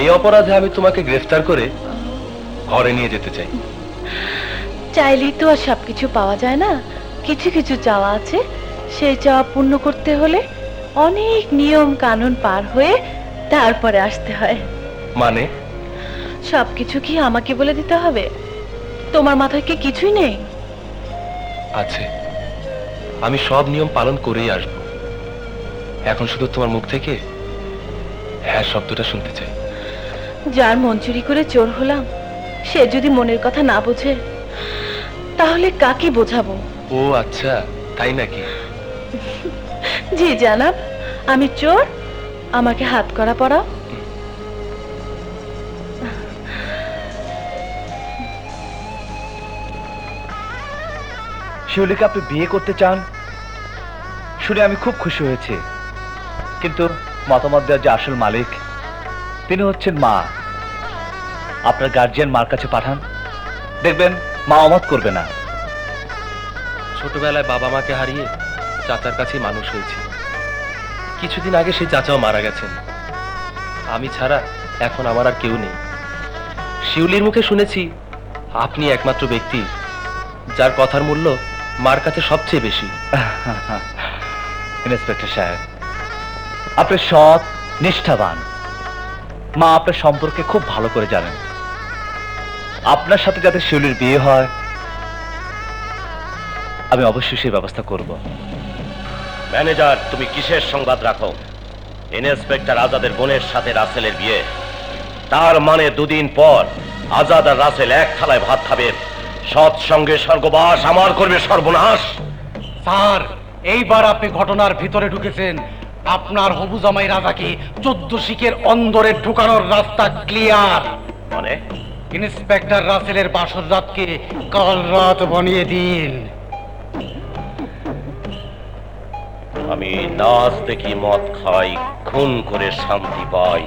এই অপরাধে আমি তোমাকে গ্রেফতার করে ঘরে নিয়ে যেতে চাই। চাইলেই তো আর সবকিছু পাওয়া যায় না, কিছু কিছু চাওয়া আছে। সেই চাওয়া পূর্ণ করতে হলে অনেক নিয়ম কানুন পার হয়ে তারপরে আসতে হয়। মানে? সবকিছু কি আমাকে বলে দিতে হবে? তোমার মাথায় কি কিছুই নেই? আছে, আমি সব নিয়ম পালন করেই আসব। এখন শুধু তোমার মুখ থেকে হ্যাঁ শব্দটা শুনতে চাই। যার মন চুরি করে চোর হলাম, সে যদি মনের কথা না বোঝে, তাহলে কাকে বোঝাবো? ও আচ্ছা, তাই নাকি? জি জানাব, আমি চোর, আমাকে হাত করা পড়াও। শিউলিকে আপনি বিয়ে করতে চান শুনে আমি খুব খুশি হয়েছি, কিন্তু মতামত দেওয়ার যে আসল মালিক তিনি হচ্ছেন মা। আপনার গার্জিয়ান মার কাছে পাঠান, দেখবেন মা অমত করবে না। ছোটবেলায় বাবা মাকে হারিয়ে চাচার কাছে মানুষ হয়েছে। কিছুদিন আগে সেই চাচাও মারা গেছেন। আমি ছাড়া এখন আমার আর কেউ নেই। শিউলির মুখে শুনেছি আপনি একমাত্র ব্যক্তি যার কথার মূল্য মার কাছে সবচেয়ে বেশি। ইন্সপেক্টর সাহেব, আপনি সৎ, নিষ্ঠাবান। মা আপনার সম্পর্কে খুব ভালো করে জানেন। আপনার সাথে যাতে শিউলির বিয়ে হয়, আমি অবশ্যই সেই ব্যবস্থা করব। ম্যানেজার, তুমি কিসের সংবাদ রাখো? ইন্সপেক্টর আজাদের বোনের সাথে রাসেলের বিয়ে, তার মানে 2 দিন পর আজাদ আর রাসেল এক থালায় ভাত খাবে। সৎ সঙ্গে স্বর্গবাস, আমার করবে সর্বনাশ। স্যার, এইবার আপনি ঘটনার ভিতরে ঢুকেছেন। আপনার হবু জামাই রাজাকে 14 শিকের অন্দরে ঢুকানোর রাস্তা ক্লিয়ার। মানে? ইন্সপেক্টর রাসেলের বাসর রাতকে কাল রাত বানিয়ে দিন। আমি নাচ দেখি, মদ খাই, খুন করে শান্তি পাই।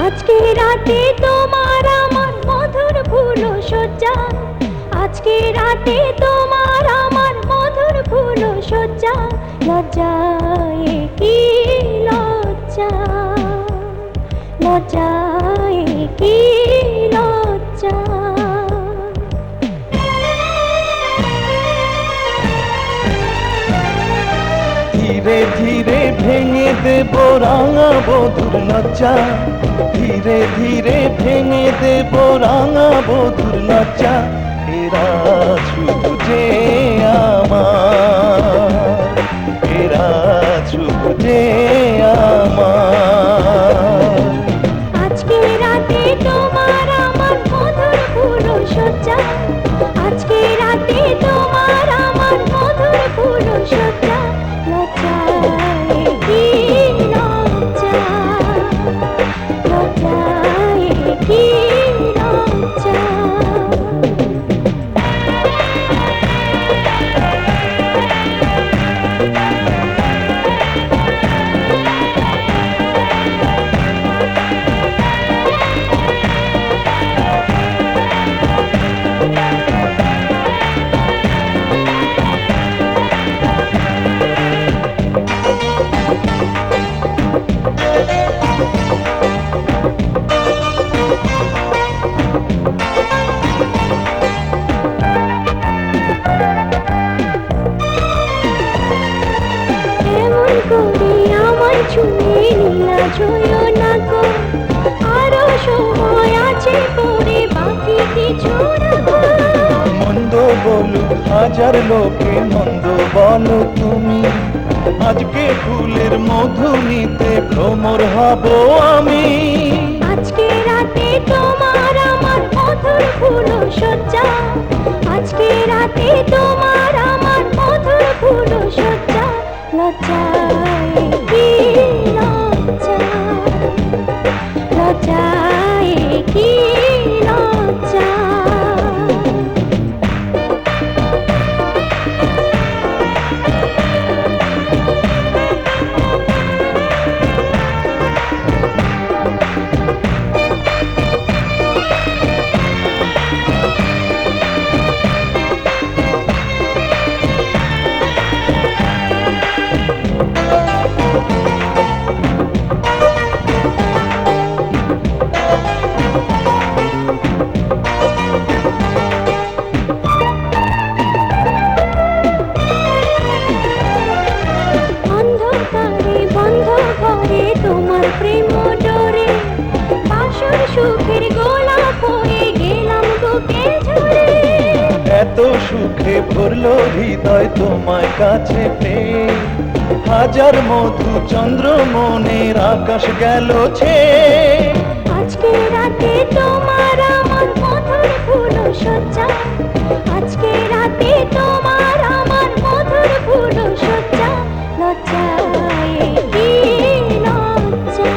আজকে রাতে তোমার আমার মধুর ফুল সজ্জা, আজকে রাতে তোমার আমার মধুর ফুল সজ্জা। লজ্জায় কি লজ্জা, লজ্জায় কি লজ্জা। ধীরে ধীরে ভেঙে দেব রাঙা বধুর লজ্জা, ধীরে ধীরে ভেঙে দেব রাঙা বধুর লজ্জা। এরা শুধু যে আমার, এরা শুধু যে আমার। আজকে রাতে তোমার আমার মধুর ফুল সজ্জা, আজকে রাতে তোমার আমার মধুর ফুল সজ্জা। লজ্জায় কি লজ্জা, লজ্জায় কি লজ্জা। এমন করে আমার ছুঁয়ে নিলা ছুঁয়ো না গো, আরো সময় আছে পরে বাকি কিছু রাখো। মন্দ বলুক হাজার লোকে, মন্দ বলো তুমি, আজকে ফুলের মধু নিতে ভ্রমর হব আমি। আজকে রাতে তোমার আমার মধুর ফুল সজ্জা, আজকে রাতে তোমার লজ্জায় কি লজ্জা, লজ্জায় কি লজ্জা। অন্ধকারে বন্ধ ঘরে তোমার প্রেম ডোরে, বাসর সুখের গোলাপ হয়ে গেলাম বুকে ঝরে। এত সুখে ভরলো হৃদয় তোমার কাছে পেয়ে, হাজার মধু চন্দ্র মনের আকাশ গেল ছে। আজকে রাতে তোমার আমার মধুর ফুল সজ্জা, আজকে রাতে তোমার আমার মধুর ফুল সজ্জা। লজ্জায় কি লজ্জা,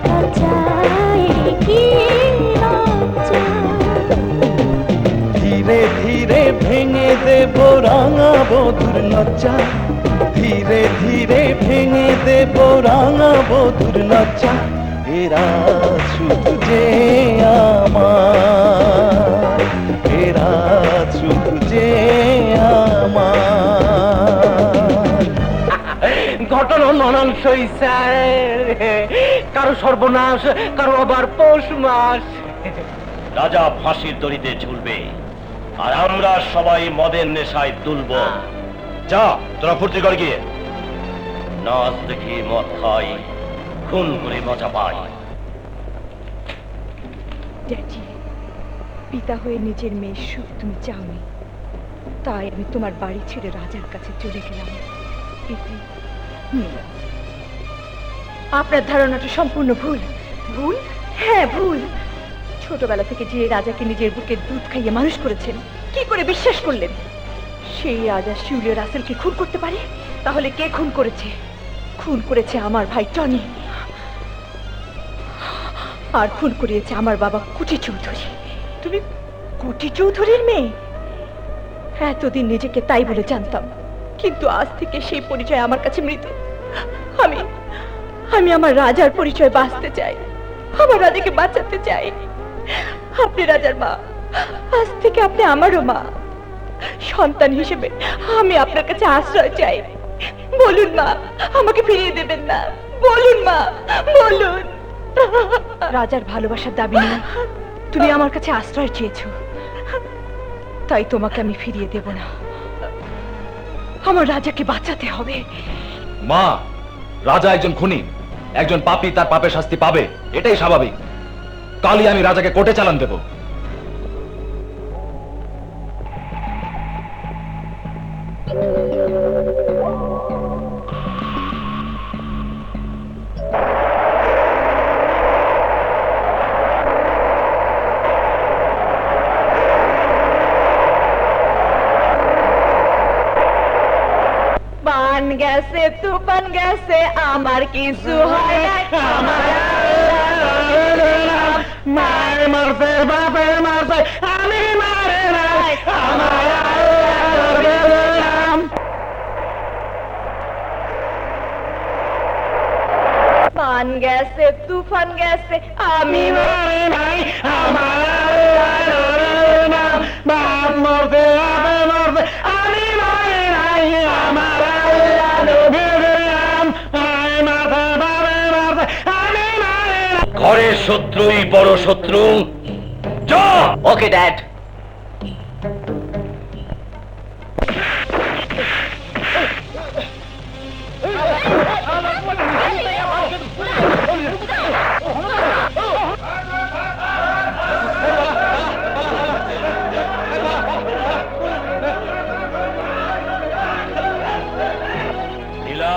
লজ্জায় কি লজ্জা। ধীরে ধীরে ভেঙে দেব রাঙা বধুর লজ্জা, ধীরে ধীরে ভেঙে দেব রাঙা বধুর লজ্জা। এরা শুধু যে আমার, এরা শুধু যে আমার। ঘটনা মানানসই স্যার, কারো সর্বনাশ, কারো আবার পৌষ মাস। রাজা ফাঁসির দড়িতে ঝুলবে, আর আমরা সবাই মদের নেশায় দুলব। যা তোরা ফুর্তি কর গিয়ে, নাচ দেখি মদ খাই, খুন করে মজা পাই। ড্যাডি, পিতা হয়ে নিজের মেয়ের সুখ তুমি চাওনি, তাই আমি তোমার বাড়ি ছেড়ে রাজার কাছে চলে গেলাম। এটাই নিয়ম। আপনার ধারণাটা সম্পূর্ণ ভুল। ভুল? হ্যাঁ ভুল। ছোটবেলা থেকে যে রাজাকে নিজের বুকে দুধ খাইয়ে মানুষ করেছেন, কি করে বিশ্বাস করলেন সেই রাজা শিউলি রাসেলকে খুন করতে পারে? তাহলে কে খুন করেছে? খুন করেছে আমার ভাই টনি, আর খুন করিয়েছে আমার বাবা কুটি চৌধুরী। তুমি কুটি চৌধুরীর মেয়ে? এতদিন নিজেকে তাই বলে জানতাম, কিন্তু আজ থেকে সেই পরিচয় আমার কাছে মৃত। আমি আমি আমার রাজার পরিচয় বাঁচতে চাই, আমার রাজাকে বাঁচাতে চাই। আপনি রাজার মা, আজ থেকে আপনি আমারও মা। সন্তান হিসেবে আমি আপনার কাছে আশ্রয় চাই। বলুন মা, আমাকে ফিরিয়ে দেবেন না। বলুন মা, বলুন। রাজার ভালোবাসার দাবি নেই, তুমি আমার কাছে আশ্রয় চেয়েছো, তাই তোমাকে আমি ফিরিয়ে দেব না। আমার রাজাকে বাঁচাতে হবে। মা, রাজা একজন খুনি, একজন পাপী তার পাপের শাস্তি পাবে, এটাই স্বাভাবিক। কালই আমি রাজাকে কোর্টে চালান দেব। পান গেছে তুফান গেছে, আমার কিছু হয় নাই। মায়ের মারতে বাপের মারতে আমি মারে নাই, আমার পান গেছে তুফান গেছে, আমি মারে নাই, আমার বাপ মরতে বাপে মরতে আমি মারে নাই, আমার ঘরের শত্রুই বড় শত্রু। যা। Okay dad. নীলা,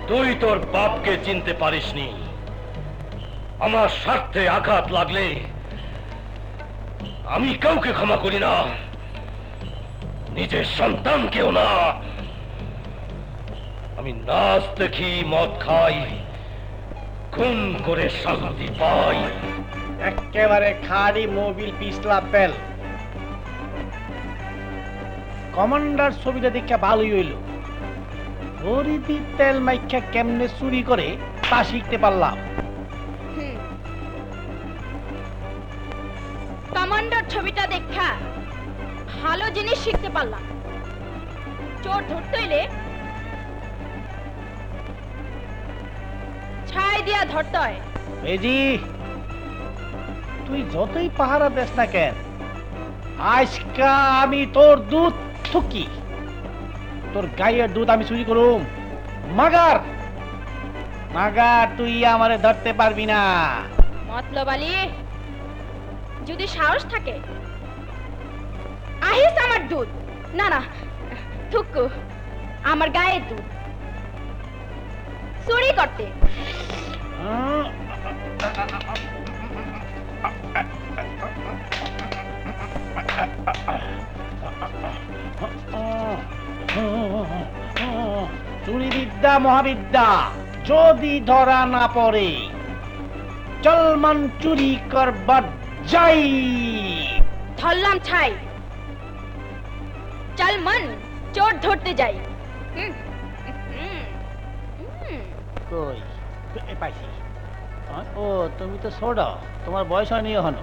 তুই তোর বাপকে চিনতে পারিসনি। আমার স্বার্থে আঘাত লাগলে আমি কাউকে ক্ষমা করি না। নিজের সন্তানকেও না। আমি নাচ দেখি, মদ খাই, খুন করে শান্তি পাই। একেবারে খাড়ি মোবিল পিছলা তেল। কমান্ডার ছবিটা দেখে ভালোই হইল। হরিদি তেল মাইখা কেমনে চুরি করে তা শিখতে পারলাম। কমান্ডার ছবিটা দেখা ভালো জিনিস শিখতে পারলাম। চোর ধরতে হইলে ছাই দিয়া ধরতে হয়। বেজি, তুই যতই পাহারা দেস না কেন, আজকা আমি তোর দুধ থুকি, তোর গায়ের দুধ আমি চুরি করুম। মাগার মাগার, তুই আমারে ধরতে পারবি না। মতলব আলী, যদি সাহস থাকে আহিস আমার দুধ, না না থুকু আমার গায়ের দুধ চুরি করতে। চুরি বিদ্যা মহাবিদ্যা, যদি ধরা না পড়ে চলমান চুরি করবার যাই। ধরলাম ছাই, চল মন চোর ধরতে যাই। কই পাইছি। ও তুমি তো ছোট, তোমার বয়স হয়নি এখনো।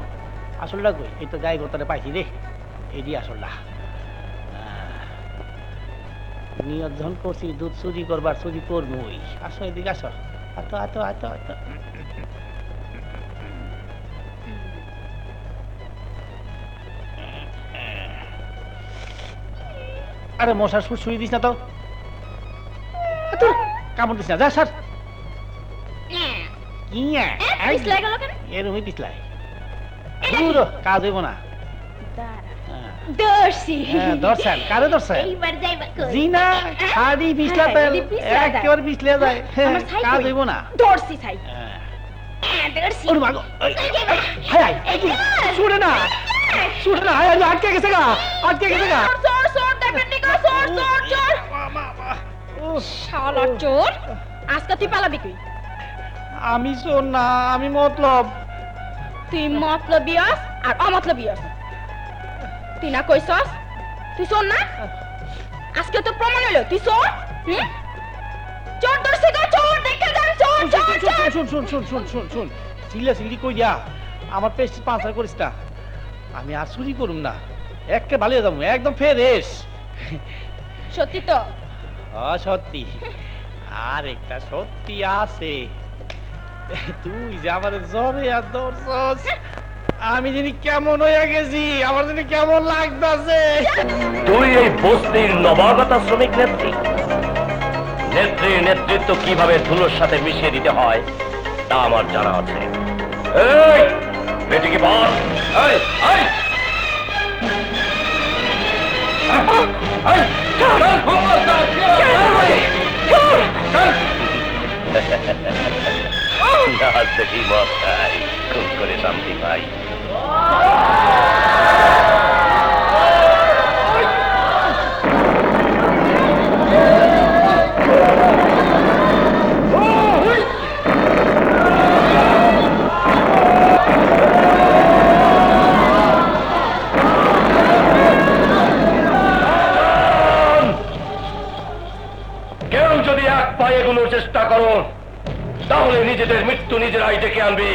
আসলটা কই? এই তো গায়ে গোতারে পাইছি রে, এটি আসলটা। নিয়ত যখন করছি দুধ চুরি করবার, চুরি করবই। আসো এদিকে আসো, আতো আতো আতো আতো। আরে মশার সুর শুয়ে দিস না তো, কামড় দিস না, যা স্যার। পিছলাই গেল কেন? এরকমই পিছলাই, কাজ হইব না। দর্শি দর্শন কারে দর্শন? এইবার যাইবা কই? জি না, খাদি পিছলা তেল একেবারে পিছলে যায়, কাজ হইব না। দর্শি ছাই, দর্শি। ওরে মাগো, হায় হায়, ছুড়ে না, ছুড়ে না, হায় হায়, আটকে গেছে গা, আটকে গেছে গা। চোর চোর দেখেন নি গো, চোর চোর চোর। শালা চোর, আজকে তুই পালাবি কই? আমি চোর না, আমি মতলব। তুই মতলবিয়াস আর অমতলবিয়াস। তুই না কইছস তুই চোর না? আজকে তো প্রমাণ হলো তুই চোর। চোর ধরছি গো, চোর দেখে যান, চোর চোর চোর। শুন শুন শুন শুন শুন শুন, চিল্লা চিল্লি কই দিয়া আমার পেস্ট পাঁচার করিস না। আমি আর চুরি করুম না, একে ভালিয়ে যাবো, একদম ফ্রেশ। সত্যি তো? সত্যি। আর একটা সত্যি আছে, তুই যে আমার জ্বরে আর ধরছস, আমি জানি কেমন হইয়া গেছি, আমার জানি কেমন লাগতাছে। তুই এই বস্তির নবাগতা শ্রমিক নেত্রী। নেত্রীর নেতৃত্ব কিভাবে ধুলোর সাথে মিশিয়ে দিতে হয় তা আমার জানা আছে। এই বেটিকে বল, এই এই নাচ দেখি মদ খাই, খুব করে শান্তি পাই। কেউ যদি এক পায়ে এগুলোর চেষ্টা করো তাহলে নিজেদের মৃত্যু নিজেরাই ডেকে আনবি।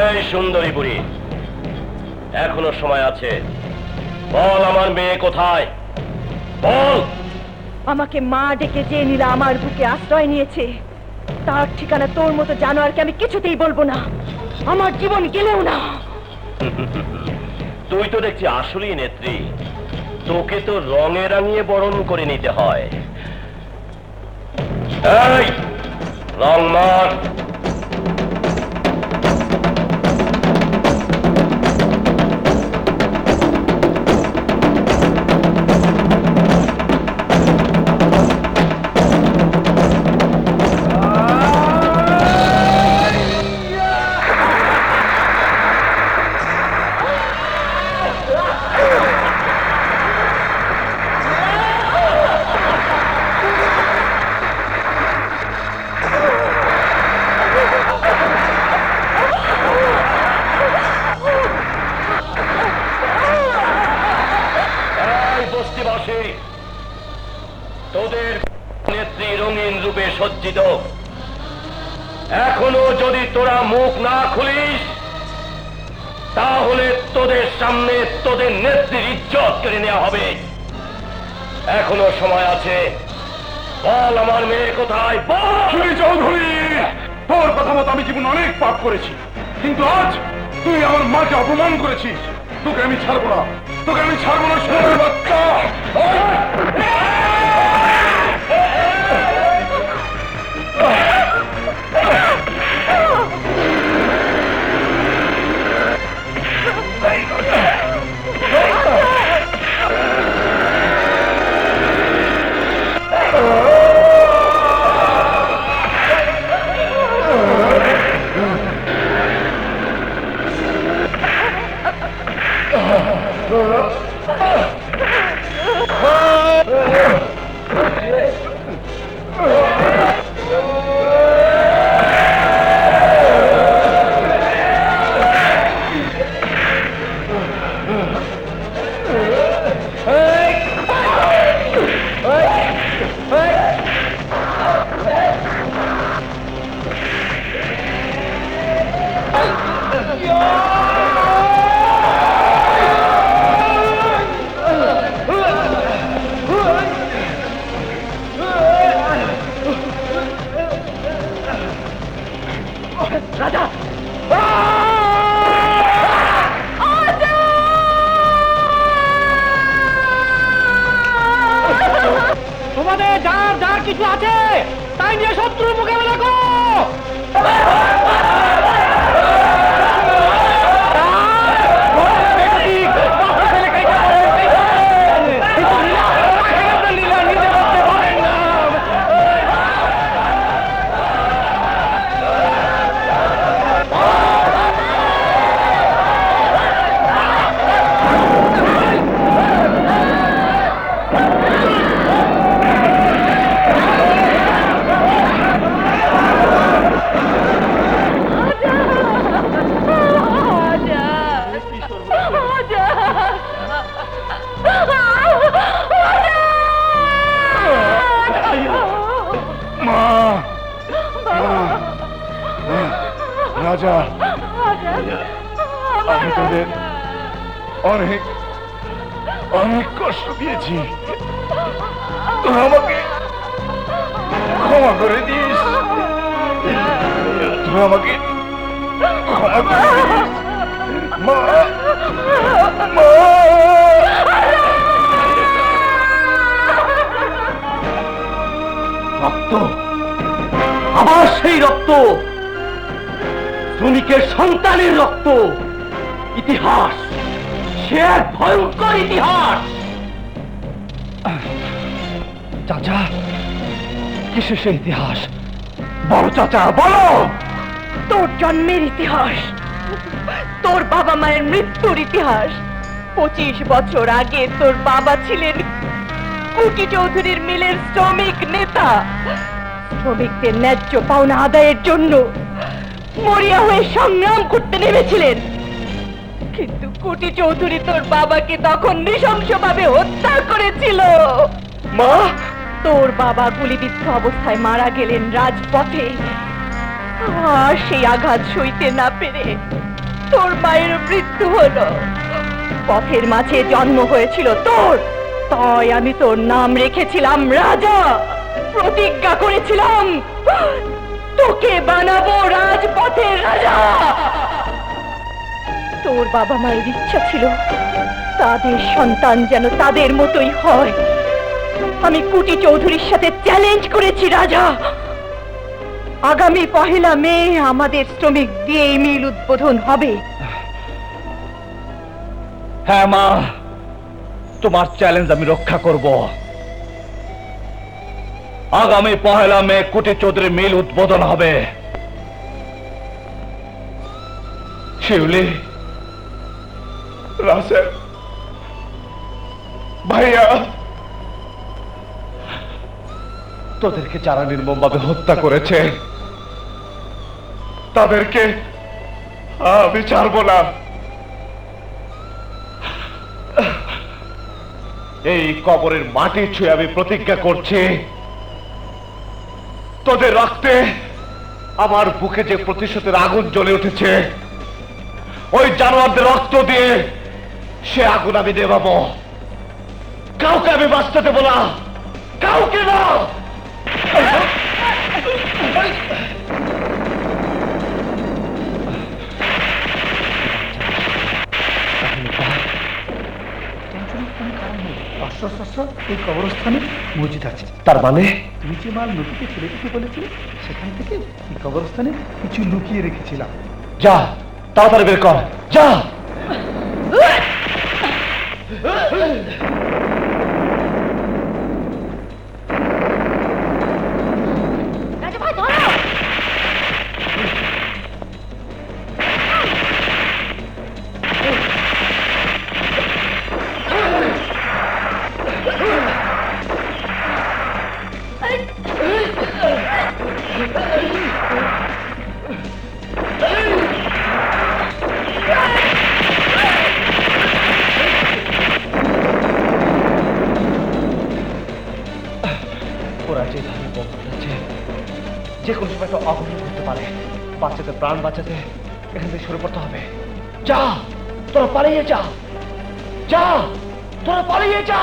এই সুন্দরী বুড়ি, এখনো সময় আছে, বল আমার মেয়ে কোথায়, বল। আমাকে মা ডেকে যে নীলা আমার বুকে আশ্রয় নিয়েছে, তার ঠিকানা তোর মতো জানোয়ারকে আমি কিছুতেই বলবো না, আমার জীবন গেলেও না। তুই তো দেখছি আসলেই নেত্রী, তোকে তো রঙে রাঙিয়ে বরণ করে নিতে হয়। এই রং মার। যদি তোরা মুখ না খুলিস তাহলে তোদের সামনে তোদের নেত্রীর ইজ্জত কেড়ে নেওয়া হবে। এখনো সময় আছে, বল আমার মেয়ে কোথায়, বল। চৌধুরী, তোর কথা মতো আমি জীবন অনেক পাপ করেছি, কিন্তু আজ তুই আমার মাকে অপমান করেছিস। তোকে আমি ছাড়বো না, তোকে আমি ছাড়বো না, সোনার বাচ্চা। তোমাদের যার যার কিছু আছে তাই নিয়ে শত্রুর মোকাবেলা করো। রাজা, আমি তোদের অনেক অনেক কষ্ট দিয়েছি, তুই আমাকে ক্ষমা করে দিস, তুই আমাকে ক্ষমা করে দিস। মা, মা। রক্ত, আবার সেই রক্ত, শ্রমিকের সন্তানের রক্ত। ইতিহাস, সে এক ভয়ঙ্কর ইতিহাস। চাচা, কিসের সে ইতিহাস? বলো চাচা, বলো। তোর জন্মের ইতিহাস, তোর বাবা মায়ের মৃত্যুর ইতিহাস। 25 বছর আগে তোর বাবা ছিলেন কুটি চৌধুরীর মিলের শ্রমিক নেতা। শ্রমিকদের ন্যায্য পাওনা আদায়ের জন্য মরিয়া হয়ে সংগ্রাম করতে নেমেছিলেন, কিন্তু কুটি চৌধুরী তোর বাবাকে তখন নৃশংসভাবে হত্যা করেছিল। মা, তোর বাবা গুলিবিদ্ধ অবস্থায় মারা গেলেন রাজপথে। আর সেই আঘাত সইতে না পেরে তোর মায়ের মৃত্যু হলো। পথের মাঝে জন্ম হয়েছিল তোর, তাই আমি তোর নাম রেখেছিলাম রাজা। প্রতিজ্ঞা করেছিলাম তোকে বানাবো রাজপথের রাজা। তোর বাবা মায়ের ইচ্ছা ছিল তাদের সন্তান যেন তাদের মতোই হয়। আমি কুটি চৌধুরীর সাথে চ্যালেঞ্জ করেছি রাজা, আগামী 1 মে আমাদের শ্রমিক দিয়ে এই মিল উদ্বোধন হবে। হ্যাঁ মা, তোমার চ্যালেঞ্জ আমি রক্ষা করব। আগামী 1 মে কুটি চৌধুরী মিল উদ্বোধন হবে। শিউলি, রাসেল, ভাইয়া, তোদেরকে যারা নির্মমভাবে হত্যা করেছে তাদেরকে আমি ছাড়বো না। এই কবরের মাটি ছুঁয়ে আমি প্রতিজ্ঞা করছি তোদের রক্তে আমার বুকে যে প্রতিশোধের আগুন জ্বলে উঠেছে, ওই জানোয়ারদের রক্ত দিয়ে সে আগুন আমি নেভাবো। কাউকে আমি বাঁচতে দেবো না, কাউকে না। এই কবরস্থানে মসজিদ আছে। তার মানে তুমি যে মাল নদীতে ফেলে দিতে বলেছিলে, সেখান থেকে এই কবরস্থানে কিছু লুকিয়ে রেখেছিলাম। যা, তাড়াতাড়ি বের কর, যা। রাজা ভাই ধরো। ওরা যে ধরনের বোম ফাটাচ্ছে, যে কোনো সময় একটা অঘটন ঘটতে পারে। বাচ্চাদের প্রাণ বাঁচাতে এখান থেকে সরে পড়তে হবে। যা, তোরা পালিয়ে যা, যা, তোরা পালিয়ে যা।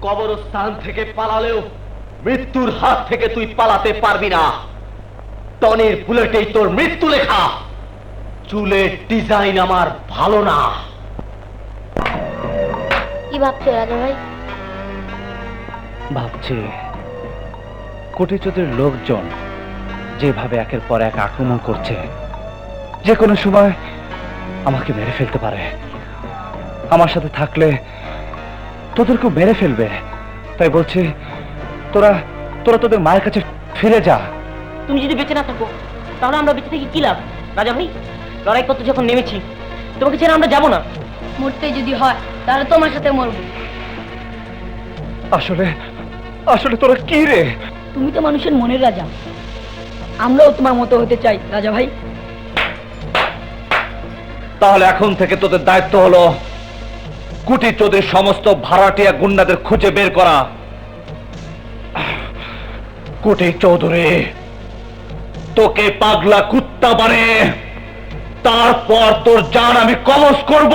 কবরস্থান থেকে পালালেও মৃত্যুর হাত থেকে তুই পালাতে পারবি না। টনির বুলেটেই তোর মৃত্যু লেখা। চুলের ডিজাইন আমার ভালো না। কি ভাবছো রাজা ভাই? ভাবছি কোটিচুদের লোকজন যেভাবে একের পর এক আক্রমণ করছে, যে কোনো সময় আমাকে মেরে ফেলতে পারে। আমার সাথে থাকলে তোদেরকেও মেরে ফেলবে। তাই বলছি, তোরা তোরা তোদের মায়ের কাছে ফিরে যা। তুমি যদি বেঁচে না থাকো, তাহলে আমরা বেঁচে থেকে কি লাভ? রাজা ভাই, লড়াই করতে যখন নেমেছি, তোমাকে ছেড়ে আমরা যাবো না। মরতে যদি হয় তাহলে তোমার সাথে মরবো। আসলে আসলে তোরা কি রে? তুমি তো মানুষের মনের রাজা, আমরাও তোমার মতো হতে চাই রাজা ভাই। তাহলে এখন থেকে তোদের দায়িত্ব হলো কুটিচোদের সমস্ত ভাড়াটিয়া গুন্ডাদের খুঁজে বের করা। কুটি চৌধুরী, তোকে পাগলা কুত্তা বানিয়ে তারপর তোর জান আমি কবজ করব।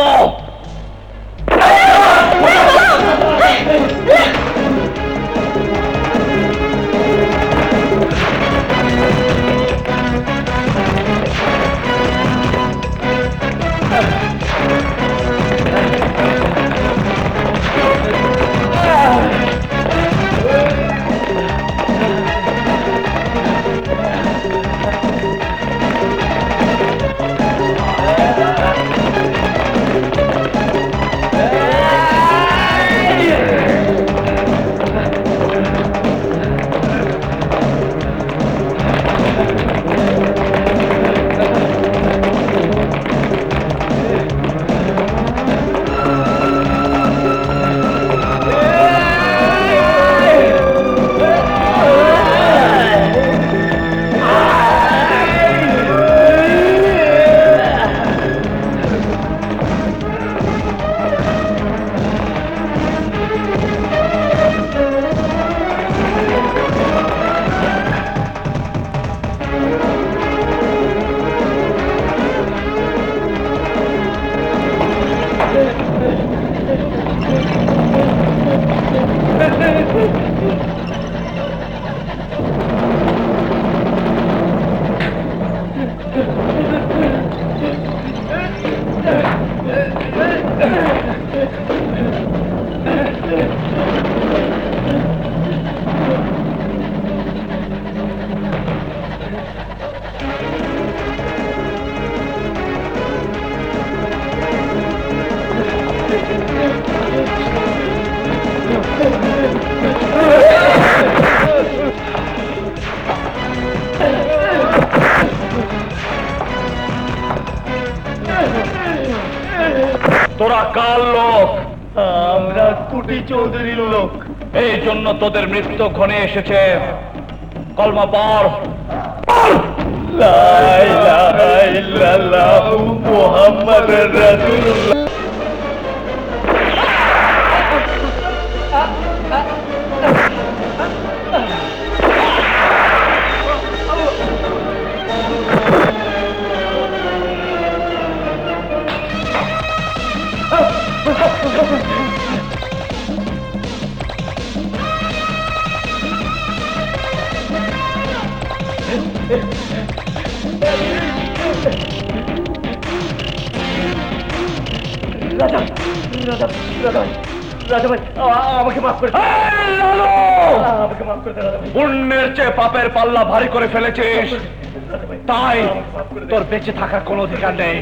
তোরা কার লোক? আমরা কুটি চৌধুরীর লোক। এই জন্য তোদের মৃত্যু ঘনে এসেছে। কলমা পড়। লা ইলাহা ইল্লাল্লাহু মুহাম্মাদুর রাসূলুল্লাহ। রাজা রাজা রাজা রাজা ভাই, আমাকে মাফ করে আমাকে মাফ করে রাজা ভাই। পুণ্যের চেয়ে পাপের পাল্লা ভারী করে ফেলেছিস, তাই তোর বেঁচে থাকার কোনো অধিকার নেই।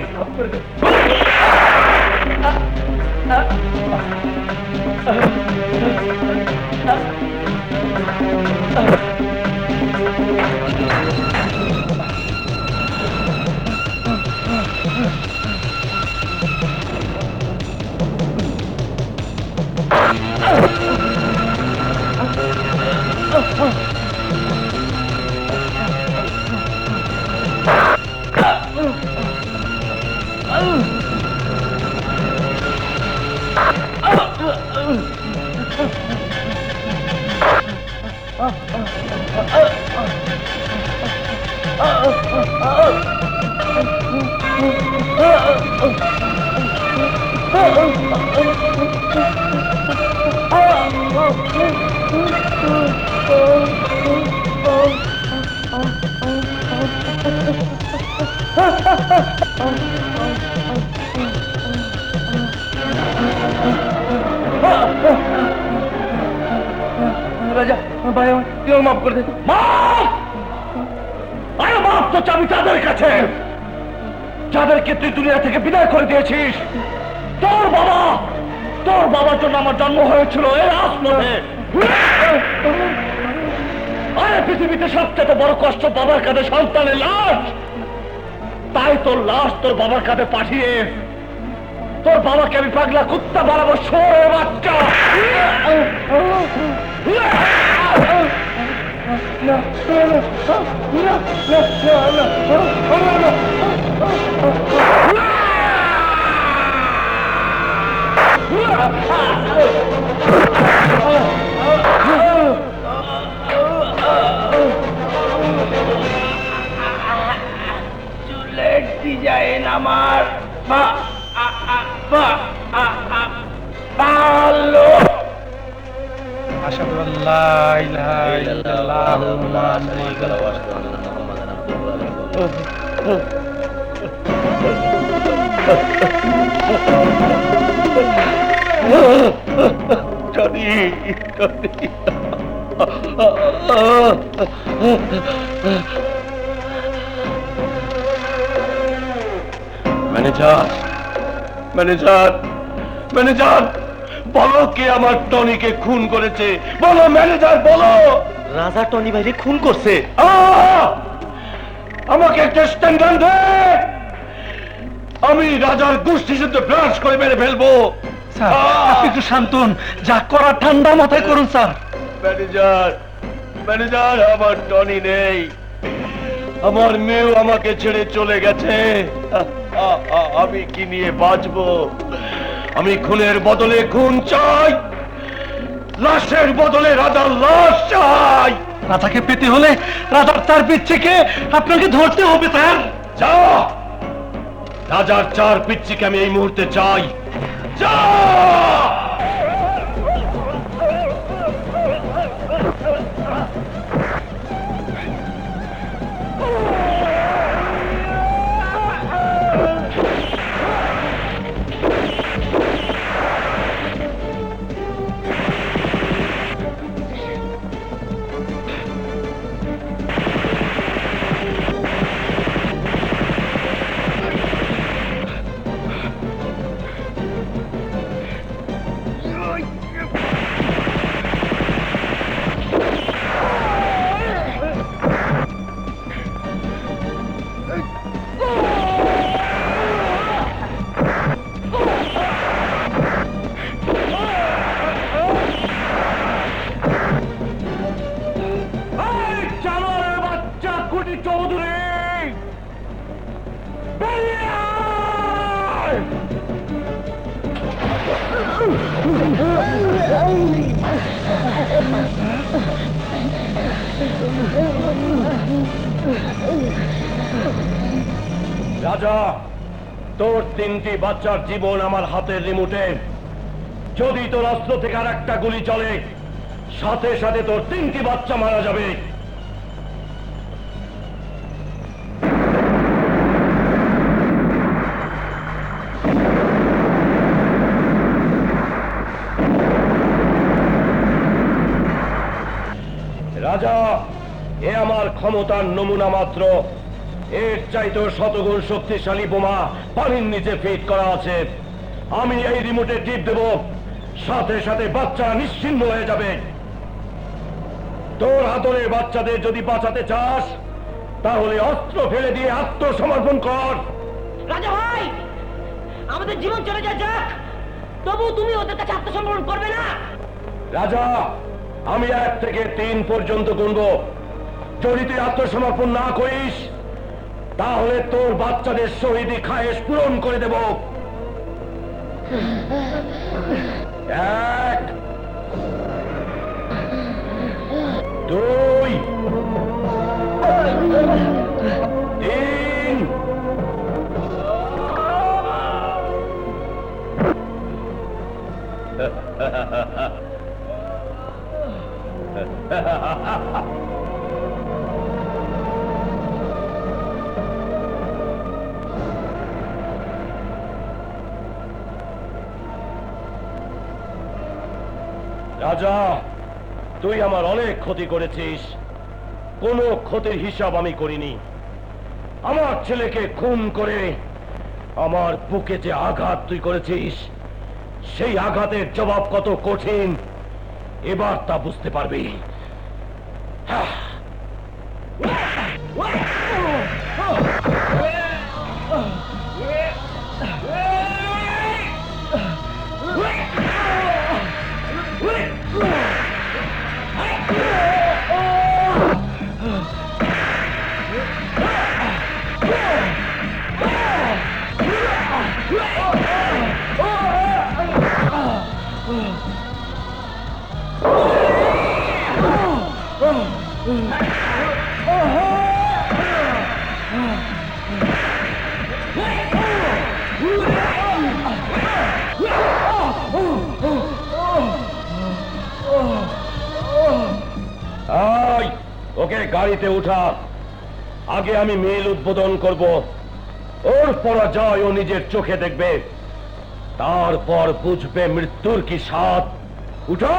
রাজা ভাই, তুই মাফ করে দে। মাফ? আরে মাফ তো চাবি তাদের কাছে যাদেরকে তুই দুনিয়া থেকে বিদায় করে দিয়েছিস। তোর বাবার জন্য আমার জন্ম হয়েছিল এই রাজপথে। আরে পৃথিবীতে সবচেয়ে বড় কষ্ট বাবার কাঁধে সন্তানের লাশ। তাই তোর লাশ তোর বাবার কাঁধে পাঠিয়ে তোর বাবাকে আমি পাগলা কুত্তা বানাবো, শোরে বাচ্চা। চুলের ডিজাইন আমার ভালো। আশহাদু আল্লা ইলাহা ইল্লাল্লাহু ওয়া লা শারীকা লাহু ওয়া আশহাদু আন্না মুহাম্মাদান আবদুহু ওয়া ম্যানেজার ম্যানেজার ম্যানেজার, বলো কে আমার টনিকে খুন করেছে? বলো ম্যানেজার, বলো। রাজা টনি ভাইরে খুন করছে। আমাকে একটা স্ট্যান্ড দে, আমি রাজার গোষ্ঠী শুদ্ধ ব্রাশ করে মেরে ফেলবো। আপনি একটু শান্তন, যা করার ঠান্ডা মাথায় করুন স্যার। ম্যানেজার ম্যানেজার, আমার টনি নেই, আমার মেয়েও আমাকে ছেড়ে চলে গেছে। আমি কি নিয়ে বাঁচবো? আমি খুনের বদলে খুন চাই, লাশের বদলে রাজার লাশ চাই। রাজাকে পেতে হলে রাজার চার পিচ্ছিকে আপনাকে ধরতে হবে স্যার। যা, রাজার চার পিচ্ছিকে আমি এই মুহূর্তে চাই। যা। রাজা, তোর 3টি বাচ্চার জীবন আমার হাতের রিমোটে। যদি তোর অস্ত্র থেকে আর একটা গুলি চলে, সাথে সাথে তোর 3টি বাচ্চা মারা যাবে। রাজা, এ আমার ক্ষমতার নমুনা মাত্র। এর চাইতেও শতগুণ শক্তিশালী বোমা পানির নিচে ফিট করা আছে। আমি এই রিমোটে টিপ দেব, সাথে সাথে বাচ্চা নিশ্চিহ্ন হয়ে যাবে। তোর হাতলের বাচ্চাদের যদি বাঁচাতে চাস, তাহলে অস্ত্র ফেলে দিয়ে আত্মসমর্পণ কর। রাজা ভাই, আমাদের জীবন চলে যায় যাক, তবু তুমি ওদের কাছে আত্মসমর্পণ করবে না? রাজা, আমি 1 থেকে 3 পর্যন্ত গুনব। যদি তুই আত্মসমর্পণ না করিস, তাহলে তোর বাচ্চাদের শহীদি খায়েশ পূরণ করে দেব। 1, 2, 3। রাজা, তুই আমার অনেক ক্ষতি করেছিস। কোনো ক্ষতির হিসাব আমি করিনি। আমার ছেলেকে খুন করে আমার বুকে যে আঘাত তুই করেছিস, সেই আঘাতের জবাব কত কঠিন এবার তা বুঝতে পারবি। ওকে গাড়িতে উঠা। আগে আমি মিল উদ্বোধন করব, ওর পরাজয় ও নিজের চোখে দেখবে, তারপর বুঝবে মৃত্যুর কি স্বাদ। উঠো।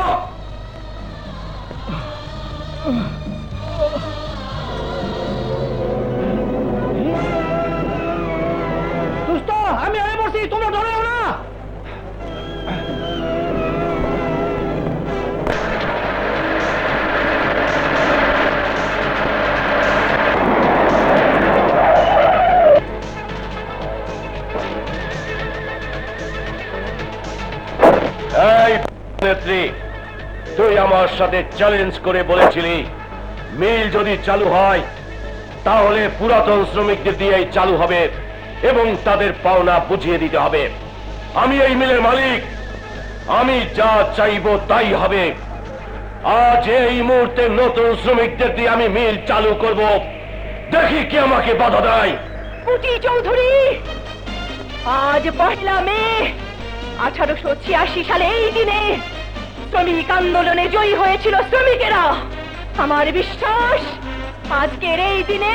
দোস্ত, আমি আগে বসি, তোমরা ধরেও না। নেত্রী, তুই আমার সাথে চ্যালেঞ্জ করে বলেছিলি মিল যদি চালু হয় তাহলে পুরাতন শ্রমিকদের দিয়েই চালু হবে এবং তাদের পাওনা বুঝিয়ে দিতে হবে। আমি এই মিলের মালিক, আমি যা চাইবো তাই হবে। আজ এই মুহূর্তে নতুন শ্রমিকদের দিয়ে আমি মিল চালু করব, দেখি কে আমাকে বাধা দেয়। কুটি চৌধুরী, আজ 1 মে 1886 সালে এই দিনে শ্রমিক আন্দোলনে জয়ী হয়েছিল শ্রমিকেরা। আমার বিশ্বাস আজকের এই দিনে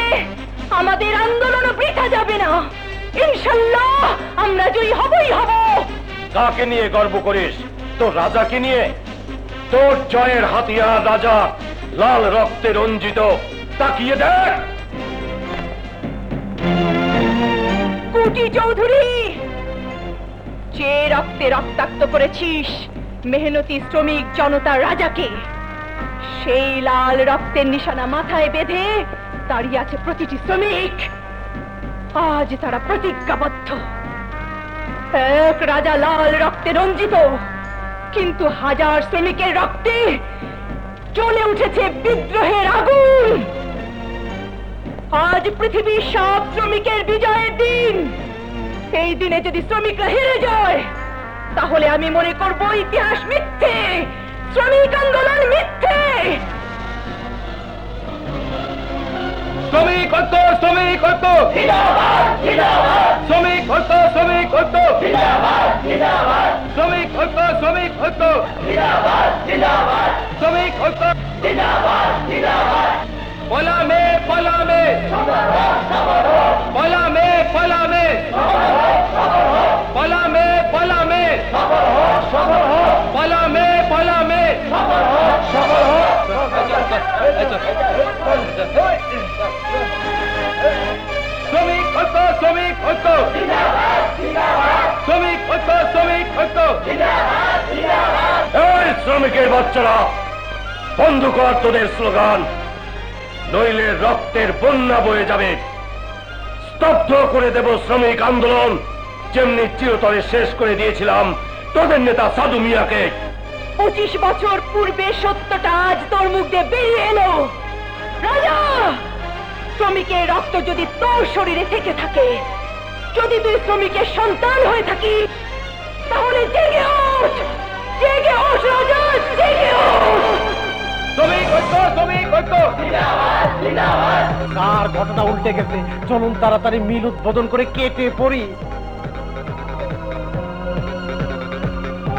আমাদের আন্দোলন বৃথা যাবে না। ইনশাআল্লাহ আমরা জয়ী হবই হব। কাকে নিয়ে গর্ব করিস? তোর রাজাকে নিয়ে? তোর জয়ের হাতিয়ার রাজা লাল রক্তে রঞ্জিত, তাকিয়ে দেখ। কুটি চৌধুরী, যে রক্তে রক্তাক্ত করেছিস মেহনতি শ্রমিক জনতার রাজাকে, সেই লাল রক্তের নিশানা মাথায় বেঁধে দাঁড়িয়ে আছে প্রতিটি শ্রমিক। আজ তারা প্রতিজ্ঞাবদ্ধ। এক রাজা লাল রক্তে রঞ্জিত, কিন্তু হাজার শ্রমিকের রক্তে জ্বলে উঠেছে বিদ্রোহের আগুন। আজ পৃথিবীর সব শ্রমিকের বিজয়ের দিন। এই দিনে যদি শ্রমিকরা হেরে যায়, তাহলে বলে আমি মনে করব ইতিহাস মিথ্যে, শ্রমিক আন্দোলন মিথ্যে। শ্রমিক ঐক্য, শ্রমিক ঐক্য, শ্রমিক ঐক্য, শ্রমিক ঐক্য, শ্রমিক ঐক্য, শ্রমিক ঐক্য, শ্রমিক ঐক্য। পয়লা মে, পয়লা মে, পয়লা মে, পয়লা মে, পয়লা মে, পয়লা মে, পয়লা মে, পয়লা মে। শ্রমিক ঐক্য, শ্রমিক ঐক্য, শ্রমিক ঐক্য, শ্রমিক ঐক্য। এই শ্রমিকের বাচ্চারা, বন্ধ কর তোদের স্লোগান, নইলে রক্তের বন্যা বয়ে যাবে। স্তব্ধ করে দেব শ্রমিক আন্দোলন, যেমনি চিরতরে শেষ করে দিয়েছিলাম তোদের নেতা সাধু মিয়াকে। 25 বছর পূর্বে সত্যটা আজ তোর মুখ দিয়ে বেরিয়ে এলো। রাজা, শ্রমিকের রক্ত যদি তোর শরীরে থেকে থাকে, যদি তুই শ্রমিকের সন্তান হয়ে থাকিস, তাহলে জেগে ওঠ, জেগে ওঠ রাজা, জেগে ওঠ। শ্রমিক ঐক্য, শ্রমিক ঐক্য। কার ঘটনা উল্টে গেছে, চলুন তাড়াতাড়ি মিল উদ্বোধন করে কেটে পড়ি।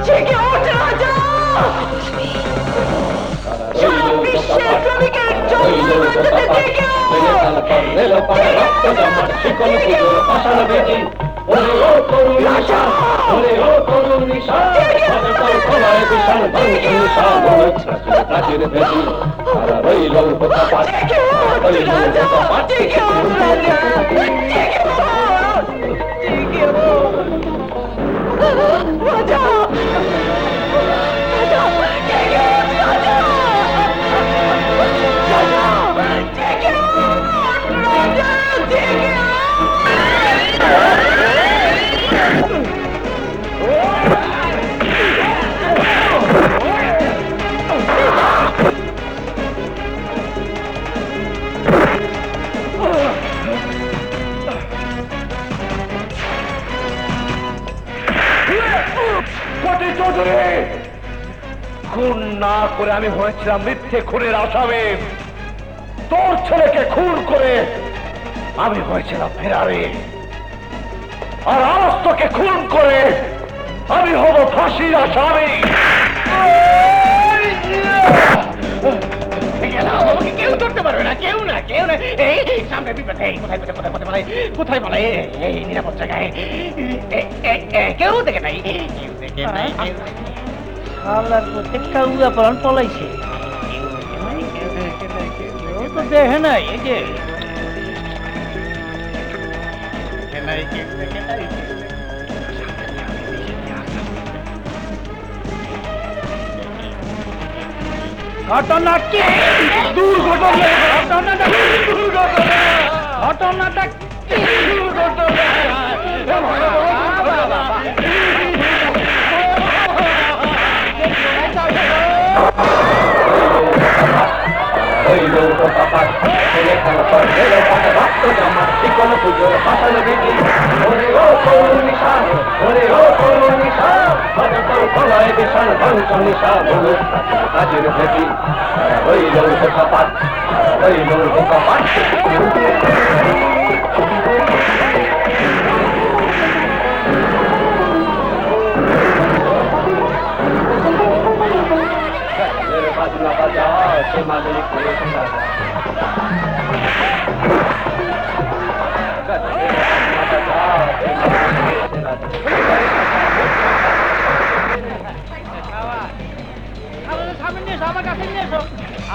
জেগে ওঠ রাজা, সারা বিশ্বের শ্রমিকের জন্য রাজাতে জেগে খুন না করে আমি হয়েছিলাম মিথ্যে খুনের আসামি, তোর ছেলেকে খুন করে আমি হয়েছিলাম ফেরারি, আর আজ তোকে খুন করে আমি হব ফাঁসির আসামি। আমাকে কেউ ধরতে পারবে না, কেউ না, কেউ না। এই সামনে বিপদ, এই কোথায় কোথায় কোথায় কোথায় বলে, কোথায় বলে, এই নিরাপদ জায়গায়, কেউ দেখে নাই, কেউ দেখে নাই। আল্লাহর প্রত্যেক কাউয়া পালন পলাইছে, কেউ তো দেখে নাই। এই যে ঘটনা কি? দুর্ঘটনা, ঘটনাটা দুর্ঘটনা, ঘটনাটা কি? দুর্ঘটনা।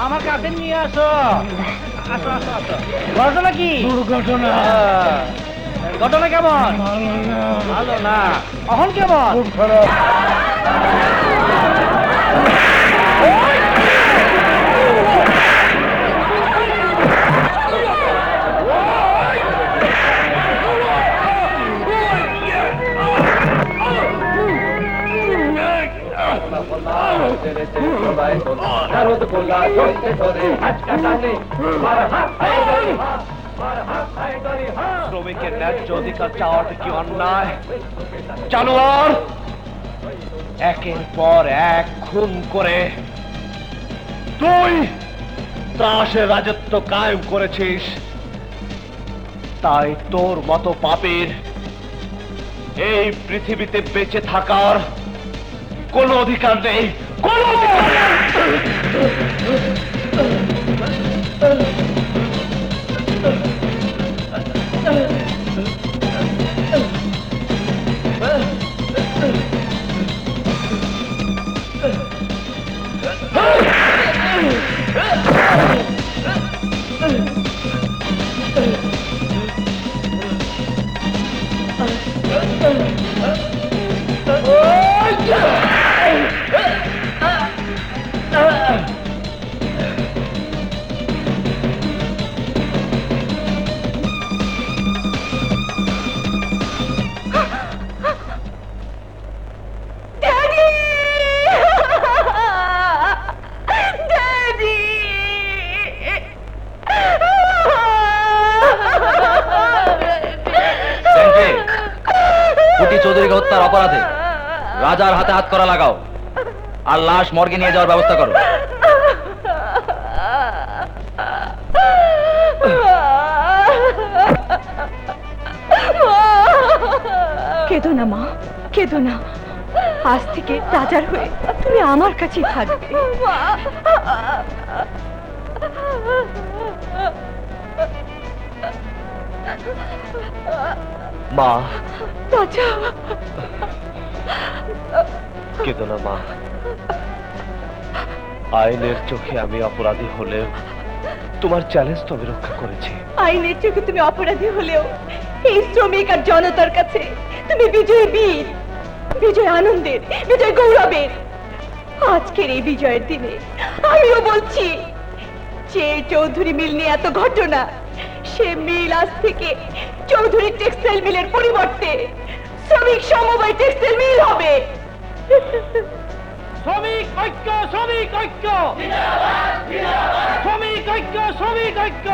আমার কাছে নিয়ে আসো, আসো আসো আসো। ঘটনা কি? দুর্ঘটনা। ঘটনা কেমন? ভালো না। এখন কেমন? খুব খারাপ। শ্রমিকের ন্যায্য অধিকার চাওয়াটা কি অন্যায়? জানোয়ার, একের পর এক খুন করে তুই ত্রাসের রাজত্ব কায়েম করেছিস, তাই তোর মতো পাপীর এই পৃথিবীতে বেঁচে থাকার কোনো অধিকার নেই, কোনো অধিকার নেই। কুটি চৌধুরীকে হত্যার অপরাধে রাজার হাতে হাত করা লাগাও আর লাশ মর্গে নিয়ে যাওয়ার ব্যবস্থা করো। কেঁদো না মা, কেঁদো না। আজ থেকে রাজার হয়ে তুমি আমার কাছেই থাকবে। মা, রাজা, কেঁদো না মা। আইনের চোখে আমি অপরাধী হলেও তোমার চ্যালেঞ্জ তো আমি রক্ষা করেছি। আইনের চোখে তুমি অপরাধী হলেও এই শ্রমিক আর জনতার কাছে তুমি বিজয় বীর, বিজয় আনন্দের, বিজয় গৌরবের। আজকের এই বিজয়ের দিনে আমিও বলছি, যে চৌধুরী মিল নিয়ে এত ঘটনা, সে মিল আজ থেকে চৌধুরী টেক্সটাইল মিলের পরিবর্তে শ্রমিক সমবায় টেক্সটাইল মিল হবে। শ্রমিক ঐক্য, শ্রমিক ঐক্য, শ্রমিক ঐক্য, শ্রমিক ঐক্য।